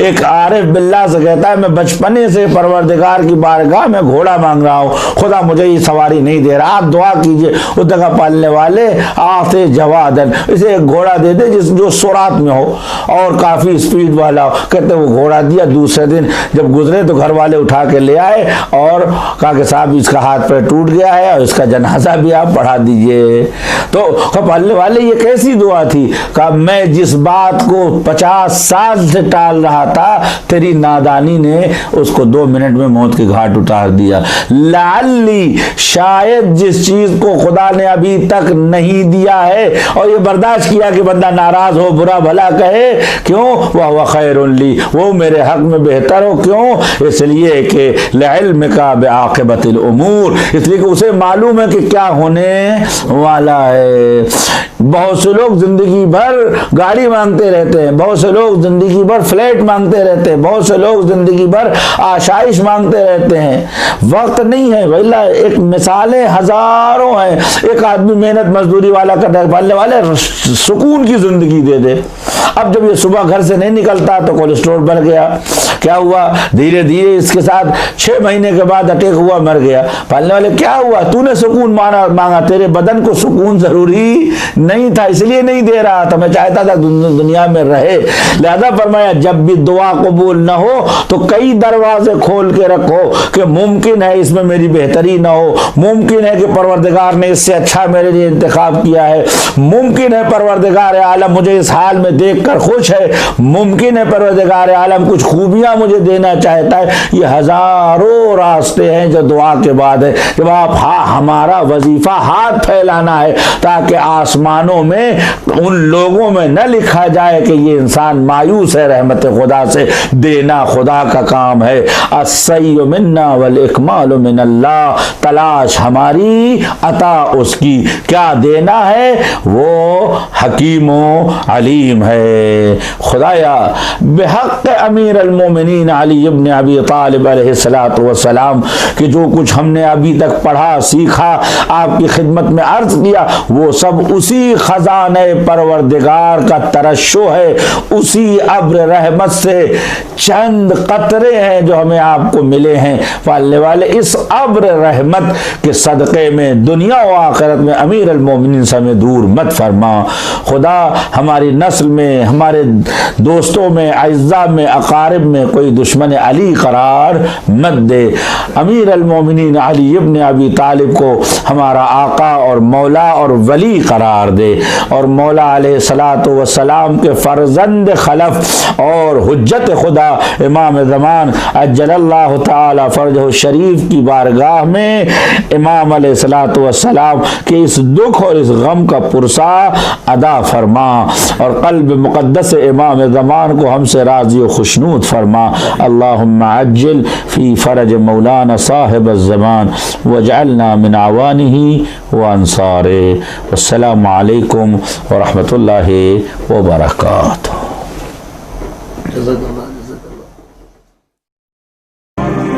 एक आरिफ बिल्लाह से कहता है मैं बचपने से परवरदिगार की बारगाह में घोड़ा मांग रहा हूँ, खुदा मुझे ये सवारी नहीं दे रहा, आप दुआ कीजिए। उस जगह पालने वाले आते जवादन, इसे एक घोड़ा दे दे जो सुरात में हो और काफ़ी स्पीड वाला हो। कहते वो घोड़ा दिया। दूसरे दिन जब गुजरे तो घर वाले उठा के ले आए और कहा कि साहब इसका हाथ पैर टूट गया है और इसका जनाजा भी आप पढ़ा दीजिए। तो पालने वाले ये कैसी दुआ थी? कहा मैं जिस बात को 50 साल से टाल रहा था, तेरी नादानी ने उसको 2 मिनट में मौत के घाट उतार दिया। लाली, शायद जिस चीज को खुदा ने अभी तक नहीं दिया है और ये बर्दाश्त किया कि बंदा नाराज हो, बुरा भला कहे, क्यों? वह खैरुन ली, वो मेरे हक में बेहतर हो। क्यों? इसलिए कि लिल्म का बिआक़िबतिल उमूर, इसलिए कि उसे मालूम है कि क्या होने वाला है। बहुत से लोग जिंदगी भर गाड़ी मांगते रहते हैं, बहुत से लोग जिंदगी भर फ्लैट मांगते रहते हैं, बहुत से लोग जिंदगी भर आशाइश मांगते रहते हैं। वक्त नहीं है भैया। एक मिसालें हजारों हैं। एक आदमी मेहनत मजदूरी वाला करने वाले सुकून की जिंदगी दे दे। अब जब ये सुबह घर से नहीं निकलता तो कोलेस्ट्रॉल बढ़ गया। क्या हुआ? धीरे धीरे इसके साथ 6 महीने के बाद अटैक हुआ, मर गया। पालने वाले क्या हुआ? तूने सुकून मांगा, तेरे बदन को सुकून जरूरी नहीं था, इसलिए नहीं दे रहा था। मैं चाहता था दुनिया में रहे। लिहाजा फरमाया जब भी दुआ कबूल न हो तो कई दरवाजे खोल के रखो कि मुमकिन है इसमें मेरी बेहतरी ना हो, मुमकिन है कि परवरदिगार ने इससे अच्छा मेरे लिए इंतखाब किया है, मुमकिन है परवरदिगार आलम मुझे इस हाल में देखकर खुश है, मुमकिन है परवरदिगार आलम कुछ खूबियां मुझे देना चाहता है। ये हजारों रास्ते हैं जो दुआ के बाद है। जब आप हमारा वजीफा हाथ फैलाना है ताकि आसमानों में उन लोगों में न लिखा जाए कि ये इंसान मायूस है रहमत खुदा से। देना खुदा का काम है। अस्सय्यु मिन्ना वल इकमालु मिनल्लाह, तलाश हमारी, अता उसकी। क्या देना है? वो हकीमो अलीम है। खुदाया बेहक अमीर अल-मोमिनीन अली इब्न अबी तालिब अलैहिस्सलातु वस्सलाम कि जो कुछ हमने अभी तक पढ़ा सीखा आपकी खिदमत में अर्ज किया, वो सब उसी खजाने परवरदिगार का तरश्शो है, उसी अब्र रहमत से चंद कतरे हैं जो हमें आपको मिले हैं। पालने वाले इस अब्र रहमत के सदक़े में दुनिया व आखिरत में अमीर अल-मोमिनीन से हमें दूर मत फरमा। खुदा हमारी नस्ल में, हमारे दोस्तों में, अज़्ज़ा में, अकारिब में कोई दुश्मन अली करार मत दे। अमीर अल-मोमिनीन अली इब्न अबी तालिब को हमारा आका और मौला और वली करार दे और मौला अलैहिस्सलातु वस्सलाम के फर्जंद खलफ और हुज्जत खुदा इमाम ज़मान अज्जलल्लाहु ताला फरजहु शरीफ की बारगाह में इमाम अलैहिस्सलातु वस्सलाम के इस दुख और इस गम का पुरसा अदा फरमा और क़ल्ब मुक़द्दस इमाम ज़मान को हमसे राज़ी व खुशनूद फरमा। अल्लाहुम्मा अज्जिल फ़ी फ़रज मौलाना साहिब ज़मान वजअलना मिन अवानिही व अंसारे। अस्सलामु अलैकुम व रहमतुल्लाहि व बरकातुहू।